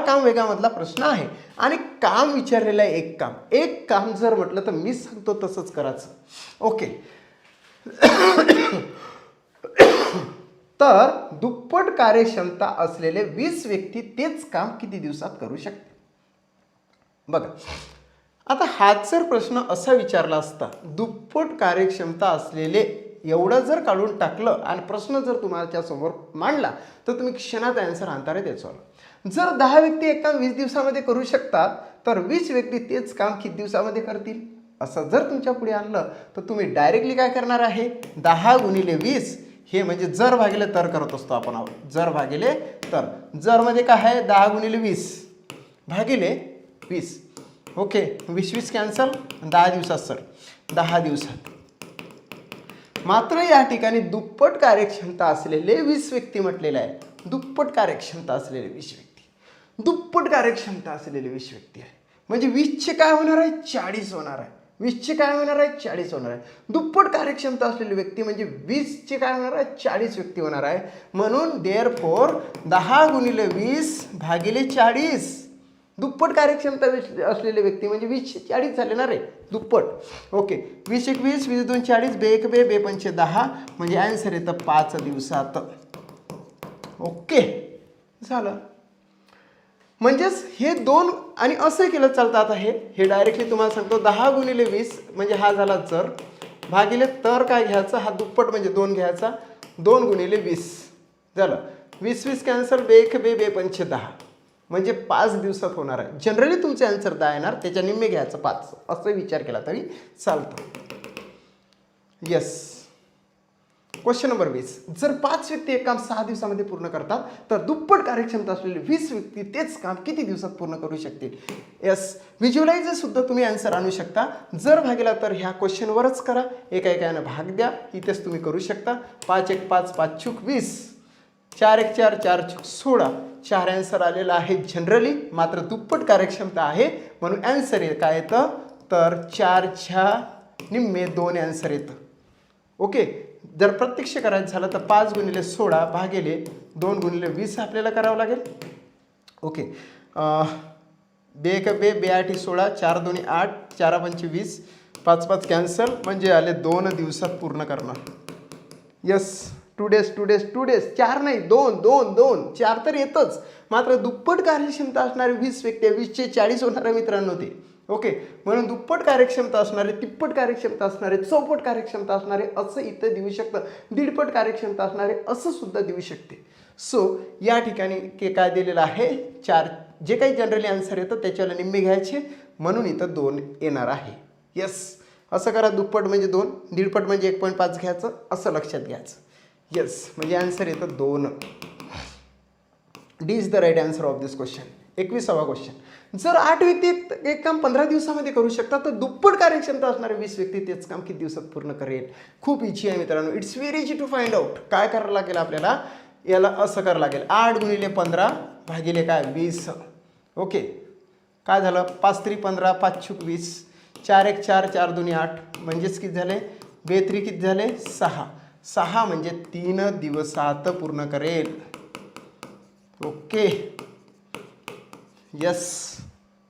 Speaker 1: काम वेगामधला प्रश्न आहे आणि काम विचारलेलं आहे. एक काम जर म्हटलं तर मी सांगतो तसंच करायचं. ओके तर दुप्पट कार्यक्षमता असलेले 20 व्यक्ती तेच काम किती दिवसात करू शकते. बघा आता हाच जर प्रश्न असा विचारला असता, दुप्पट कार्यक्षमता असलेले एवढं जर काढून टाकलं आणि प्रश्न जर तुमच्या समोर मांडला तर तुम्ही क्षणात आन्सर आणता रे त्याचं. जर 10 व्यक्ती एक काम 20 दिवसामध्ये करू शकतात तर 20 व्यक्ती तेच काम किती दिवसामध्ये करतील असं जर तुमच्या पुढे आणलं तर तुम्ही डायरेक्टली काय करणार आहे 10 गुणिले 20 हे म्हणजे जर भागिले तर करत असतो आपण. जर भागिले तर. जर मध्ये काय आहे 10 गुणिले 20 भागिले 20. Okay 20 20 cancel. 10 दिवसात सर 10 दिवसात. मात्र या ठिकाणी दुप्पट कार्यक्षमता असलेले 20 व्यक्ती म्हटलेले आहे. दुप्पट कार्यक्षमता असलेले 20 व्यक्ती. दुप्पट कार्यक्षमता असलेले 20 व्यक्ती आहे म्हणजे 20चे काय होणार आहे 40 होणार आहे. 20चे काय होणार आहे 40 होणार आहे. दुप्पट कार्यक्षमता असलेली व्यक्ती म्हणजे 20चे काय होणार आहे 40 व्यक्ती होणार आहे. म्हणून देअरफॉर 10 गुणिले 20 भागिले 40. दुप्पट कार्यक्षमता असलेले व्यक्ती म्हणजे 20 40 झाले ना रे दुप्पट. ओके 20 1 20 20 2 40 बे 1 बे 5 10 म्हणजे आन्सर येतं 5 दिवसात. ओके झालं. म्हणजेच हे 2 आणि असं केलं चालतं. आता हे डायरेक्टली तुम्हाला सांगतो 10 गुणिले 20 म्हणजे हा झाला जर भागिले तर काय घ्यायचा हा दुप्पट म्हणजे 2 घ्यायचा. 2 गुणिले 20 झालं. 20 20 कॅन्सल बे 1 बे 5 10 म्हणजे 5 दिवसात होणार आहे. जनरली तुमचे आन्सर 10 येणार त्याच्या निम्मे घ्यायचं 5 असं विचार केला तरी चालतं. Yes question number 20. जर 5 व्यक्ती एक काम 6 दिवसामध्ये पूर्ण करतात तर दुप्पट कार्यक्षमता असलेले 20 व्यक्ती तेच काम किती दिवसात पूर्ण करू शकतील. येस व्हिज्युअलाइज सुद्धा तुम्ही आन्सर आणू शकता. जर भागेला तर ह्या क्वेश्चनवरच करा. एका भाग द्या. इथेच तुम्ही करू शकता. 5 1 5 5 चूक 20 4 1 4 4 चूक 16 4 आन्सर आलेला आहे जनरली. मात्र दुप्पट कार्यक्षमता आहे म्हणून आन्सर काय येतं तर 4च्या निम्मे 2 आन्सर येतं. ओके जर प्रत्यक्ष करायचं झालं तर 5 गुणिले 16 भागिले 2 गुणिले 20 आपल्याला करावं लागेल. ओके बे 1 बे 8 16 4 2 8 4 5 20 5 5 कॅन्सल म्हणजे आले 2 दिवसात पूर्ण करणार. यस 2 डेज 4 नाही 2 4 तर येतच. मात्र दुप्पट कार्यक्षमता असणारे 20 व्यक्ती 20चे 40 होणार मित्रांनो ते. ओके, म्हणून दुप्पट कार्यक्षमता असणारे, तिप्पट कार्यक्षमता असणारे, चौपट कार्यक्षमता असणारे असं इथं देऊ शकतं, दीडपट कार्यक्षमता असणारे असं सुद्धा देऊ शकते. सो या ठिकाणी काय दिलेलं आहे, 4. जे काही जनरली आन्सर येतं त्याच्याला निम्मे घ्यायचे, म्हणून इथं 2 येणार आहे. येस, असं करा. दुप्पट म्हणजे 2, दीडपट म्हणजे 1.5 घ्यायचं, असं लक्षात घ्यायचं. येस, म्हणजे आन्सर येतं 2. D is the right answer of this question. 21वा क्वेश्चन. जर 8 व्यक्ती एक काम 15 दिवसामध्ये करू शकतात, तर दुप्पट कार्यक्षमता असणारे 20 व्यक्ती तेच काम किती दिवसात पूर्ण करेल? खूप इझी आहे मित्रांनो. It's very easy to find out. काय करावं लागेल आपल्याला? याला असं करावं लागेल, 8 गुणिले 15 भागिले काय 20. ओके, काय झालं? 5 3 15, 5 छुक 20, 4 1 4, 4 2 8, म्हणजेच किती झाले? 2 3 किती झाले? 6. 6 म्हणजे 3 दिवसात पूर्ण करेल. ओके, यस,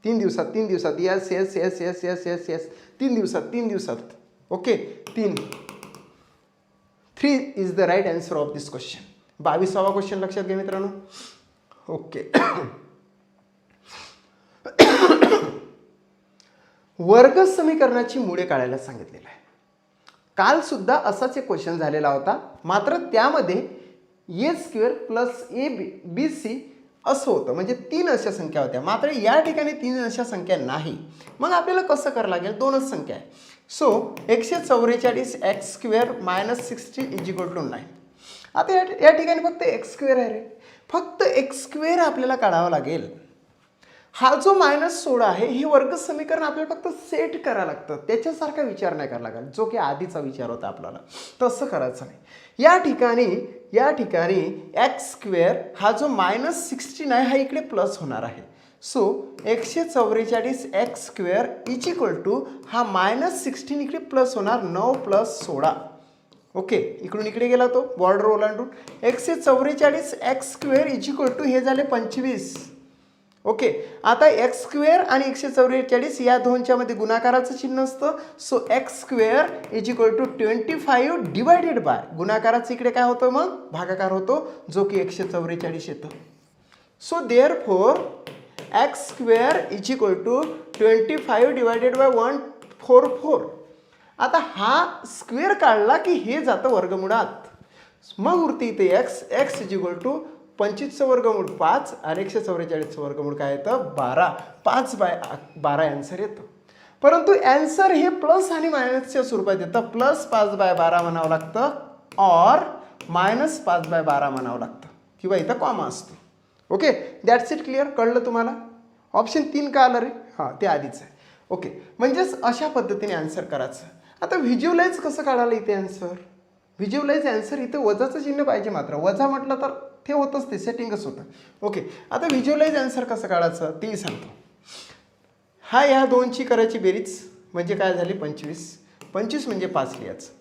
Speaker 1: 3 दिवसात, 3 दिवसात. Yes yes yes yes yes yes yes 3 दिवसात, 3 दिवसात. Okay, 3 is the right answer of this question. 22वा क्वेश्चन लक्षात घ्या मित्रांनो. ओके, वर्ग समीकरणाची मुळे काढायला सांगितलेलं आहे. काल सुद्धा असाच एक क्वेश्चन झालेला होता, मात्र त्यामध्ये A square plus A B C असं होतं, म्हणजे 3 अशा संख्या होत्या. मात्र या ठिकाणी 3 अशा संख्या नाही. मग आपल्याला कसं करावं लागेल? 2च संख्या आहे. So 144 X square minus 60 is equal to 9. आता या ठिकाणी फक्त एक्स स्क्वेअर आहे रे, फक्त एक्स स्क्वेअर आपल्याला काढावा लागेल. हा जो -16 आहे, हे वर्ग समीकरण आपल्याला फक्त सेट करावं लागतं. त्याच्यासारखा विचार नाही करावा लागेल, जो की आधीचा विचार होता आपल्याला. तसं करायचं नाही. या ठिकाणी एक्स स्क्वेअर हा जो -16 आहे, हा इकडे प्लस होणार आहे. So 144 X square is equal to हा -16 इकडे प्लस होणार, 9 + 16. ओके, इकडून इकडे गेला तो बॉर्डर ओलांडून. 144 X square is equal to हे झाले 25. ओके, आता एक्स स्क्वेअर आणि 144 या दोनच्या मध्ये गुणाकाराचं चिन्ह असतं. So X square is equal to 25 divided by, गुणाकाराचं इकडे काय होतं? मग भागाकार होतो, जो की 144 येतं. So therefore X square is equal to 25 divided by 144. आता हा स्क्वेअर काढला की हे जातं वर्गमुळात. मग उरते इथे एक्स इज इक्वल टू 25चं वर्गमूळ 5 आणि 144चं वर्गमूळ काय येतं? 12. 5/12 ॲन्सर येतं. परंतु ॲन्सर हे प्लस आणि मायनसच्या स्वरूपात येतं. +5/12 म्हणावं लागतं, ऑर -5/12 म्हणावं लागतं, किंवा इथं कॉमा असतो. Okay, that's it. क्लिअर? कळलं तुम्हाला? ऑप्शन 3 का आलं रे? हां, ते आधीच आहे. ओके, म्हणजेच अशा पद्धतीने ॲन्सर करायचं. आता व्हिज्युअलाइज कसं काढायला इथे ॲन्सर? व्हिज्युअलाइज ॲन्सर इथे वजाचं चिन्ह पाहिजे. मात्र वजा म्हटलं तर ते होतंच, ते सेटिंगच होतं. ओके, आता व्हिज्युअलाइज ॲन्सर कसं काढायचं तेही सांगतो. हा ह्या दोनची करायची बेरीज, म्हणजे काय झाली? 25. 25 म्हणजे 5 लिहायचं,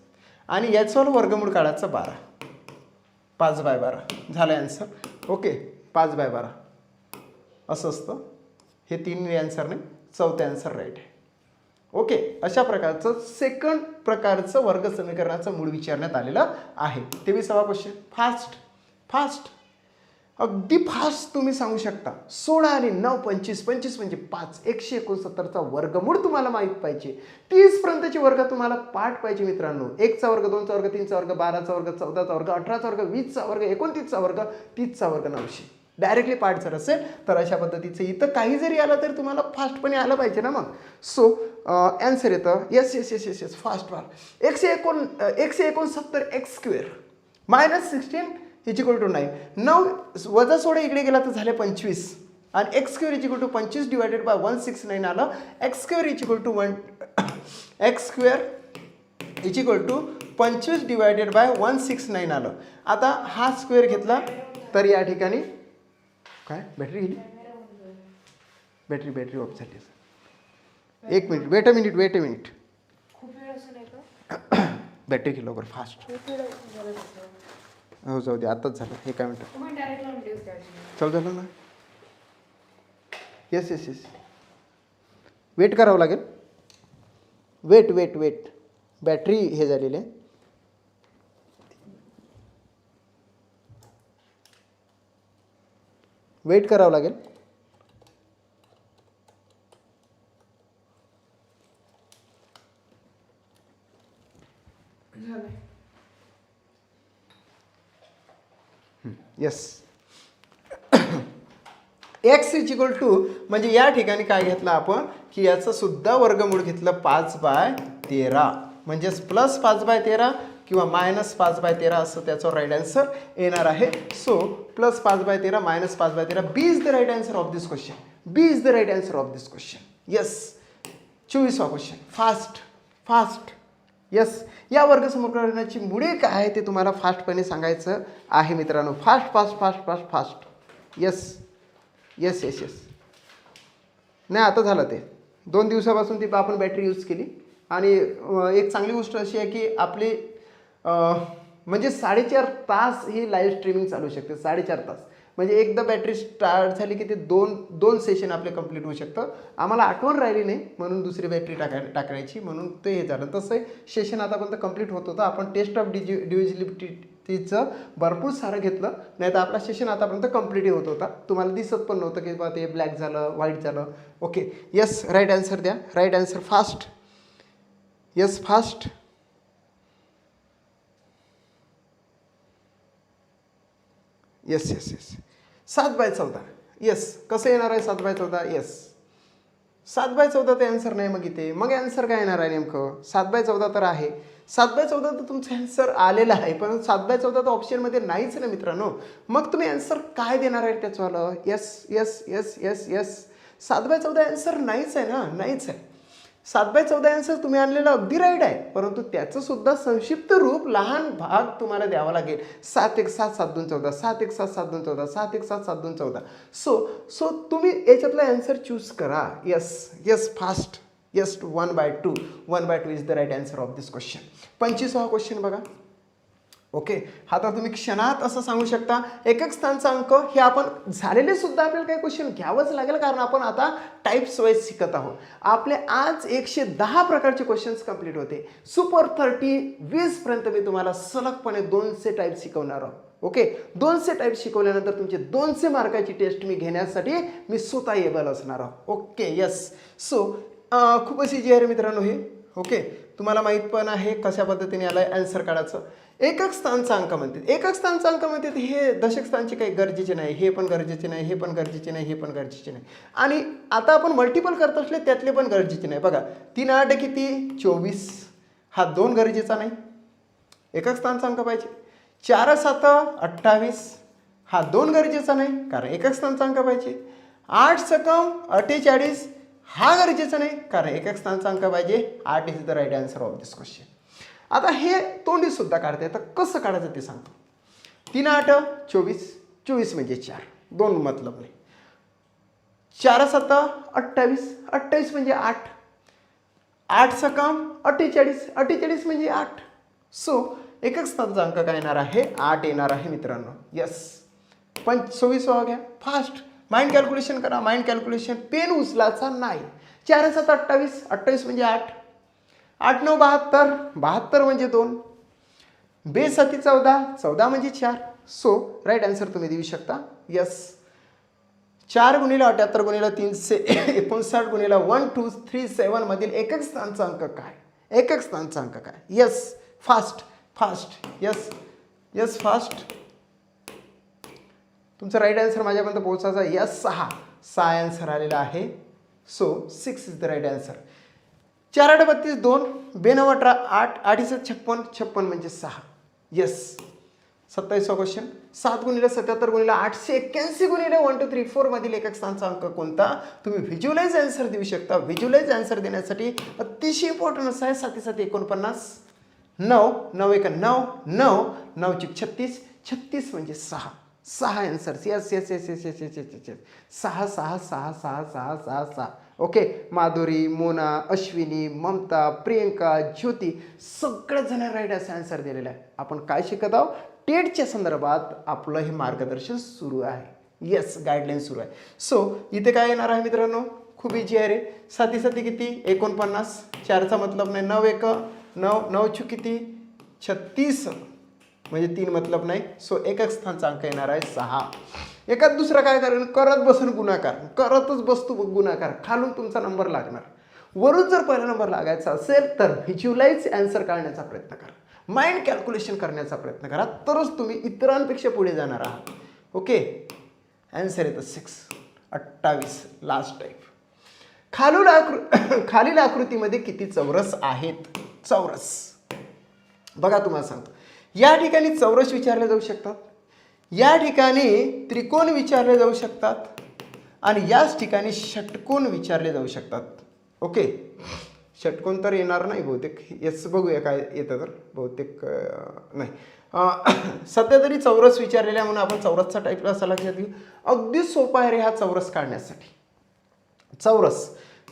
Speaker 1: आणि याचं वर्गमूळ काढायचं 12. 5/12 झालं ॲन्सर. ओके, 5/12 असं असतं. हे 3 ॲन्सर नाही, 4थं ॲन्सर राईट आहे. ओके, अशा प्रकारचं सेकंड प्रकारचं वर्ग समीकरणाचं मूळ विचारण्यात आलेलं आहे. 23वा क्वेश्चन. फास्ट, अगदी फास्ट तुम्ही सांगू शकता. 16 आणि 9 25, 25 म्हणजे 5, 169चा वर्गमूळ तुम्हाला माहीत पाहिजे. 30 पर्यंतचे वर्ग तुम्हाला पाठ पाहिजे मित्रांनो. 1चा वर्ग, 2चा वर्ग, 3चा वर्ग, 12चा वर्ग, 14चा वर्ग, 18चा वर्ग, 20चा वर्ग, 29चा वर्ग, 30चा वर्ग, 900. डायरेक्टली पाठ जर असेल तर अशा पद्धतीचं इथं काही जरी आलं तरी तुम्हाला फास्टपणे आलं पाहिजे ना. मग सो ॲन्सर येतं yes fast. 169 X square -16 is equal to 9. 9 वजा 16 इकडे गेला तर झाले 25, आणि X square is equal to 25 divided by 169 आलं. X square is equal to 25 divided by 169 आलं. आता हा स्क्वेअर घेतला तर या ठिकाणी काय बॅटरी गेली? बॅटरी ऑफ झाली. 1 minute, wait a minute. Battery गेली लवकर, फास्ट. हो, जाऊ दे, आताच झालं. हे काय म्हणतात? चालू झालं ना? येस. वेट करावं लागेल. वेट. बॅटरी हे झालेली आहे. वेट करावं लागेल. Yes. X is equal to म्हणजे या ठिकाणी काय घेतलं आपण की याचं सुद्धा वर्गमूळ घेतलं 5/13 म्हणजेच प्लस 5/13 किंवा मायनस 5/13 असं त्याचं राईट आन्सर येणार आहे. So plus 5/13 minus 5/13 B is the right answer of this question. B is the right answer of this question. Yes. 24वा क्वेश्चन. फास्ट. येस. या वर्गसमीकरणाची मुळे काय आहे ते तुम्हाला फास्टपणे सांगायचं आहे मित्रांनो. फास्ट. येस. नाही आता झालं ते 2 दिवसापासून ती आपण बॅटरी यूज केली. आणि एक चांगली गोष्ट अशी आहे की आपली म्हणजे 4.5 तास ही लाईव्ह स्ट्रीमिंग चालू शकते. 4.5 तास म्हणजे एकदा बॅटरी स्टार्ट झाली की ते दोन सेशन आपले कंप्लीट होऊ शकतं. आम्हाला आठवण राहिली नाही म्हणून दुसरी बॅटरी टाकायची म्हणून ते हे झालं. तसं सेशन आतापर्यंत कंप्लीट होत होतं. आपण टेस्ट ऑफ डिव्हिजिबिलिटीचं भरपूर सारं घेतलं नाही तर आपला सेशन आतापर्यंत कंप्लीट होत होता. तुम्हाला दिसत पण नव्हतं की बा ते ब्लॅक झालं व्हाईट झालं. ओके. येस. राईट आन्सर द्या. Right answer fast. Yes. Fast. Yes. 7/14. Yes. कसं येणार आहे 7/14? येस. 7/14 ते आन्सर नाही मग इथे. मग आन्सर काय येणार आहे नेमकं? 7/14 तर आहे. 7/14 तर तुमचं आन्सर आलेलं आहे पण 7/14 तर ऑप्शनमध्ये नाहीच ना मित्रांनो. मग तुम्ही आन्सर काय देणार आहे त्याचंवालं? येस. 7/14 आन्सर नाहीच आहे ना. नाहीच आहे. 7/14 आन्सर तुम्ही आणलेलं अगदी राईट आहे परंतु त्याचं सुद्धा संक्षिप्त रूप लहान भाग तुम्हाला द्यावा लागेल. 7 1 7 7 2 14 7 1 7 7 2 14 7 1 7 7 2 14. सो तुम्ही याच्यातला आन्सर चूज करा. Yes. Fast. Yes. 1/2 is the right answer of this question. 25वा क्वेश्चन बघा. ओके. हा तर तुम्ही क्षणात असं सांगू शकता. एकक स्थानचा अंक हे आपण झालेले सुद्धा आपल्याला काही क्वेश्चन घ्यावंच लागेल कारण आपण आता टाईप्स वाईज शिकत आहोत. आपले आज 110 प्रकारचे क्वेश्चन्स कंप्लीट होते. सुपर 20 पर्यंत मी तुम्हाला सलगपणे 200 टाईप शिकवणार आहोत. ओके. 200 टाईप शिकवल्यानंतर तुमचे 200 मार्काची टेस्ट मी घेण्यासाठी मी स्वतः एबल असणार आहोत. ओके. येस. सो खूपच इजी आहे मित्रांनो हे. ओके. तुम्हाला माहीत पण आहे कशा पद्धतीने याला आन्सर काढायचं. एकक स्थानचा अंक म्हणतात. एकक स्थानचा अंक म्हणतात हे दशक स्थानचे काही गरजेचे नाही. हे पण गरजेचे नाही. हे पण गरजेचे नाही. हे पण गरजेचे नाही. आणि आता आपण मल्टिपल करत असले त्यातले पण गरजेचे नाही. बघा 3 8 किती 24 हा 2 गरजेचा नाही. एकक स्थानचा अंक पाहिजे. 4 7 28 हा 2 गरजेचा नाही कारण एकक स्थानचा अंक पाहिजे. 8 सकम 48 हा गरजेचा नाही कारण एकक स्थानचा अंक पाहिजे. 8 is the right answer of this question. आता हे तोंडी सुद्धा काढता येतं. कसं काढायचं ते सांगतो. 3 8 24 24 म्हणजे 4 2 मतलब नाही. 4 7 28 28 म्हणजे 8 8 सकम 48 48 म्हणजे 8. सो एकक स्थानचा अंक काय येणार आहे? 8 येणार आहे मित्रांनो. येस. 26वा घ्या. फास्ट माइंड कॅल्क्युलेशन करा. माइंड कॅल्क्युलेशन पेन उचलाचा नाही. 4 7 28 28 म्हणजे 8 8 9 72 72 म्हणजे 2 बे 7 14 14 म्हणजे 4. सो राईट आन्सर तुम्ही देऊ शकता. येस. 4 × 78 × 359 × 1 2 3 7 मधील एकक स्थानचा अंक काय? एकक स्थानचा अंक काय? येस. फास्ट. येस. फास्ट. तुमचा राईट आन्सर माझ्यापर्यंत पोहोचायचा. येस. 6 आन्सर आलेला आहे. So 6 is the right answer. 4 8 32 2 2 9 18 8 8 56 56 म्हणजे 6. येस. 27वा क्वेश्चन. 7 × 77 × 881 × 1 2 3 4 मधील एकक स्थानचा अंक कोणता? तुम्ही व्हिज्युअलाइज आन्सर देऊ शकता. व्हिज्युअलाइज आन्सर देण्यासाठी अतिशय इम्पॉर्टंट असं आहे. 7 7 49 9 9 1 9 9 9 36 36 म्हणजे 6 answers. Yes. 6. Okay. Madhuri, Mona, Ashwini, Mamata, Priyanka, Jyoti सगळ्याच जण राईट असा आन्सर दिलेला आहे. आपण काय शिकत आहोत? टेटच्या संदर्भात आपलं हे मार्गदर्शन सुरू आहे. येस. गाईडलाईन सुरू आहे. सो इथे काय येणार आहे मित्रांनो? खूप इजी आहे रे. 7 7 किती 49 4चा मतलब नाही. 9 1 9 9 चू किती 36 म्हणजे 3 मतलब नाही. सो एकक स्थानचा अंक येणार आहे 6. एकात दुसरा काय करेल? करत बसून गुणाकार. करतच बसतो गुणाकार. खालून तुमचा नंबर लागणार. वरून जर पहिला नंबर लागायचा असेल तर व्हिज्युअलाइज आन्सर काढण्याचा प्रयत्न करा. माइंड कॅल्क्युलेशन करण्याचा प्रयत्न करा. तरच तुम्ही इतरांपेक्षा पुढे जाणार आहात. ओके, आन्सर येतं 6. 28 लास्ट टाईप. खालील आकृतीमध्ये किती चौरस आहेत? चौरस बघा, तुम्हाला सांगतो, या ठिकाणी चौरस विचारले जाऊ शकतात, या ठिकाणी त्रिकोण विचारले जाऊ शकतात आणि याच ठिकाणी षटकोन विचारले जाऊ शकतात. ओके, षटकोन तर येणार नाही बहुतेक, येस बघूया काय येतं तर, बहुतेक नाही. सध्या तरी चौरस विचारलेला आहे म्हणून आपण चौरसचा टाईपला असा लक्षात घेऊ. अगदी सोपा आहे रे हा चौरस काढण्यासाठी.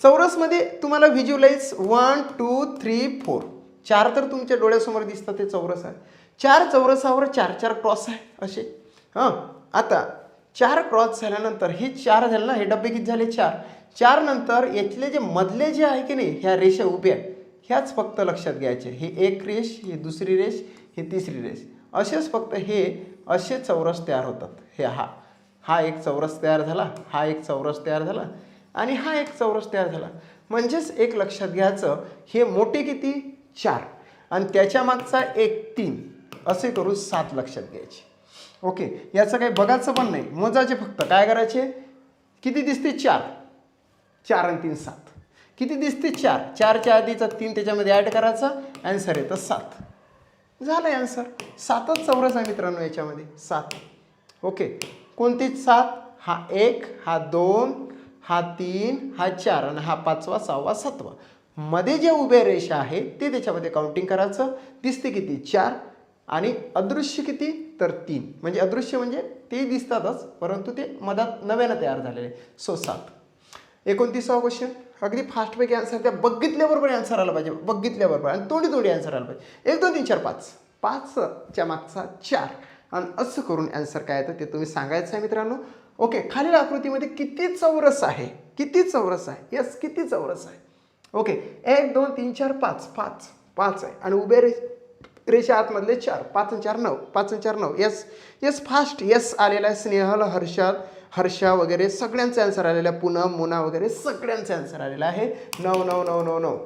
Speaker 1: चौरसमध्ये तुम्हाला व्हिज्युअलाइज 1 2 3 4 4 तर तुमच्या डोळ्यासमोर दिसतात, ते चौरस आहे. 4 चौरसावर 4 4 क्रॉस आहे असे. आता 4 क्रॉस झाल्यानंतर हे 4 झाले ना, हे डबे किती झाले? 4. 4 नंतर यातले जे मधले जे आहे की नाही, ह्या रेषा उभ्या, ह्याच फक्त लक्षात घ्यायचे. ही एक रेष, ही दुसरी रेष, ही तिसरी रेष, असेच फक्त हे असे चौरस तयार होतात. हे हा एक चौरस तयार झाला, हा एक चौरस तयार झाला आणि हा एक चौरस तयार झाला. म्हणजेच एक लक्षात घ्यायचं, हे मोठे किती? 4 आणि त्याच्या मागचा एक 3, असे करून 7 लक्षात घ्यायचे. ओके, याचं काही बघायचं पण नाही, मोजायचे फक्त. काय करायचे? किती दिसते? 4. 4 आणि 3 7. किती दिसते? 4. 4च्या आधीचा 3 त्याच्यामध्ये ॲड करायचा, ॲन्सर येतं 7. झालं ॲन्सर. 7च चौरस आहे मित्रांनो याच्यामध्ये, 7. ओके, कोणते 7? हा 1, हा 2, हा 3, हा 4 आणि हा 5वा 6वा 7वा. मध्ये ज्या उभ्या रेषा आहेत ते त्याच्यामध्ये काउंटिंग करायचं. दिसते किती? 4 आणि अदृश्य किती? तर 3. म्हणजे अदृश्य म्हणजे ते दिसतातच, परंतु ते मधात नव्यानं तयार झालेले. सो 7. 29वा क्वेश्चन. अगदी फास्टपैकी आन्सर त्या बघितल्याबरोबर आन्सर आला पाहिजे, बघितल्याबरोबर आणि तोंडी तोंडी आन्सर आला पाहिजे. 1 2 3 4 5. 5च्या मागचा 4 आणि असं करून आन्सर काय येतं ते तुम्ही सांगायचं आहे मित्रांनो. ओके, खालील आकृतीमध्ये किती चौरस आहे? किती चौरस आहे? यस, किती चौरस आहे? ओके, 1 2 3 4 5. 5 आहे आणि उभे रेषा आतमधले 4. 5 आणि 4 9. 5 आणि 4 9. Yes fast. यस आलेला आहे. स्नेहल, हर्षा वगैरे सगळ्यांचे आन्सर आलेला आहे. पूनम, मोना वगैरे सगळ्यांचे आन्सर आलेला आहे. 9 9 9 9 9.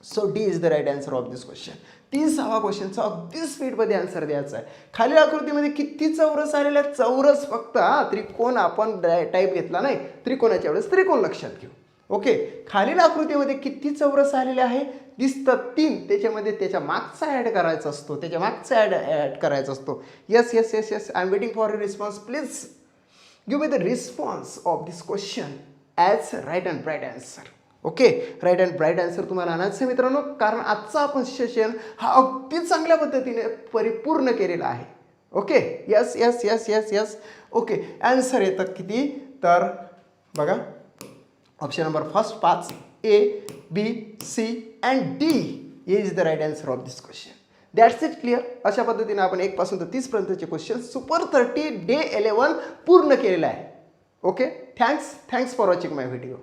Speaker 1: So D is the right answer of this question. 30वा क्वेश्चनचा अगदी स्पीडमध्ये आन्सर द्यायचा आहे. खालील आकृतीमध्ये किती चौरस आलेले आहेत? चौरस फक्त. त्रिकोण आपण टाईप घेतला नाही, त्रिकोणाच्या वेळेस त्रिकोण लक्षात घेऊ. ओके, खालील आकृतीमध्ये किती चौरस आलेले आहे? दिसतं 3. त्याच्यामध्ये त्याच्या मागचा ॲड करायचा असतो, त्याच्या मागचा ॲड करायचा असतो. Yes yes yes yes, I am waiting for your response. Please give me the response of this question as right and bright answer. Okay, right and bright answer तुम्हाला आणायचं आहे मित्रांनो, कारण आजचा आपण सेशन हा अगदी चांगल्या पद्धतीने परिपूर्ण केलेला आहे. Okay, yes yes yes yes yes. Okay, answer येतं किती? तर बघा, option number first 5. A, B, C and D is the right answer of this question. That's it, clear. अशा पद्धतीने आपण 1 पासून तर 30 पर्यंतचे क्वेश्चन सुपर 30 डे 11 पूर्ण केलेला आहे. Okay, thanks for watching my video.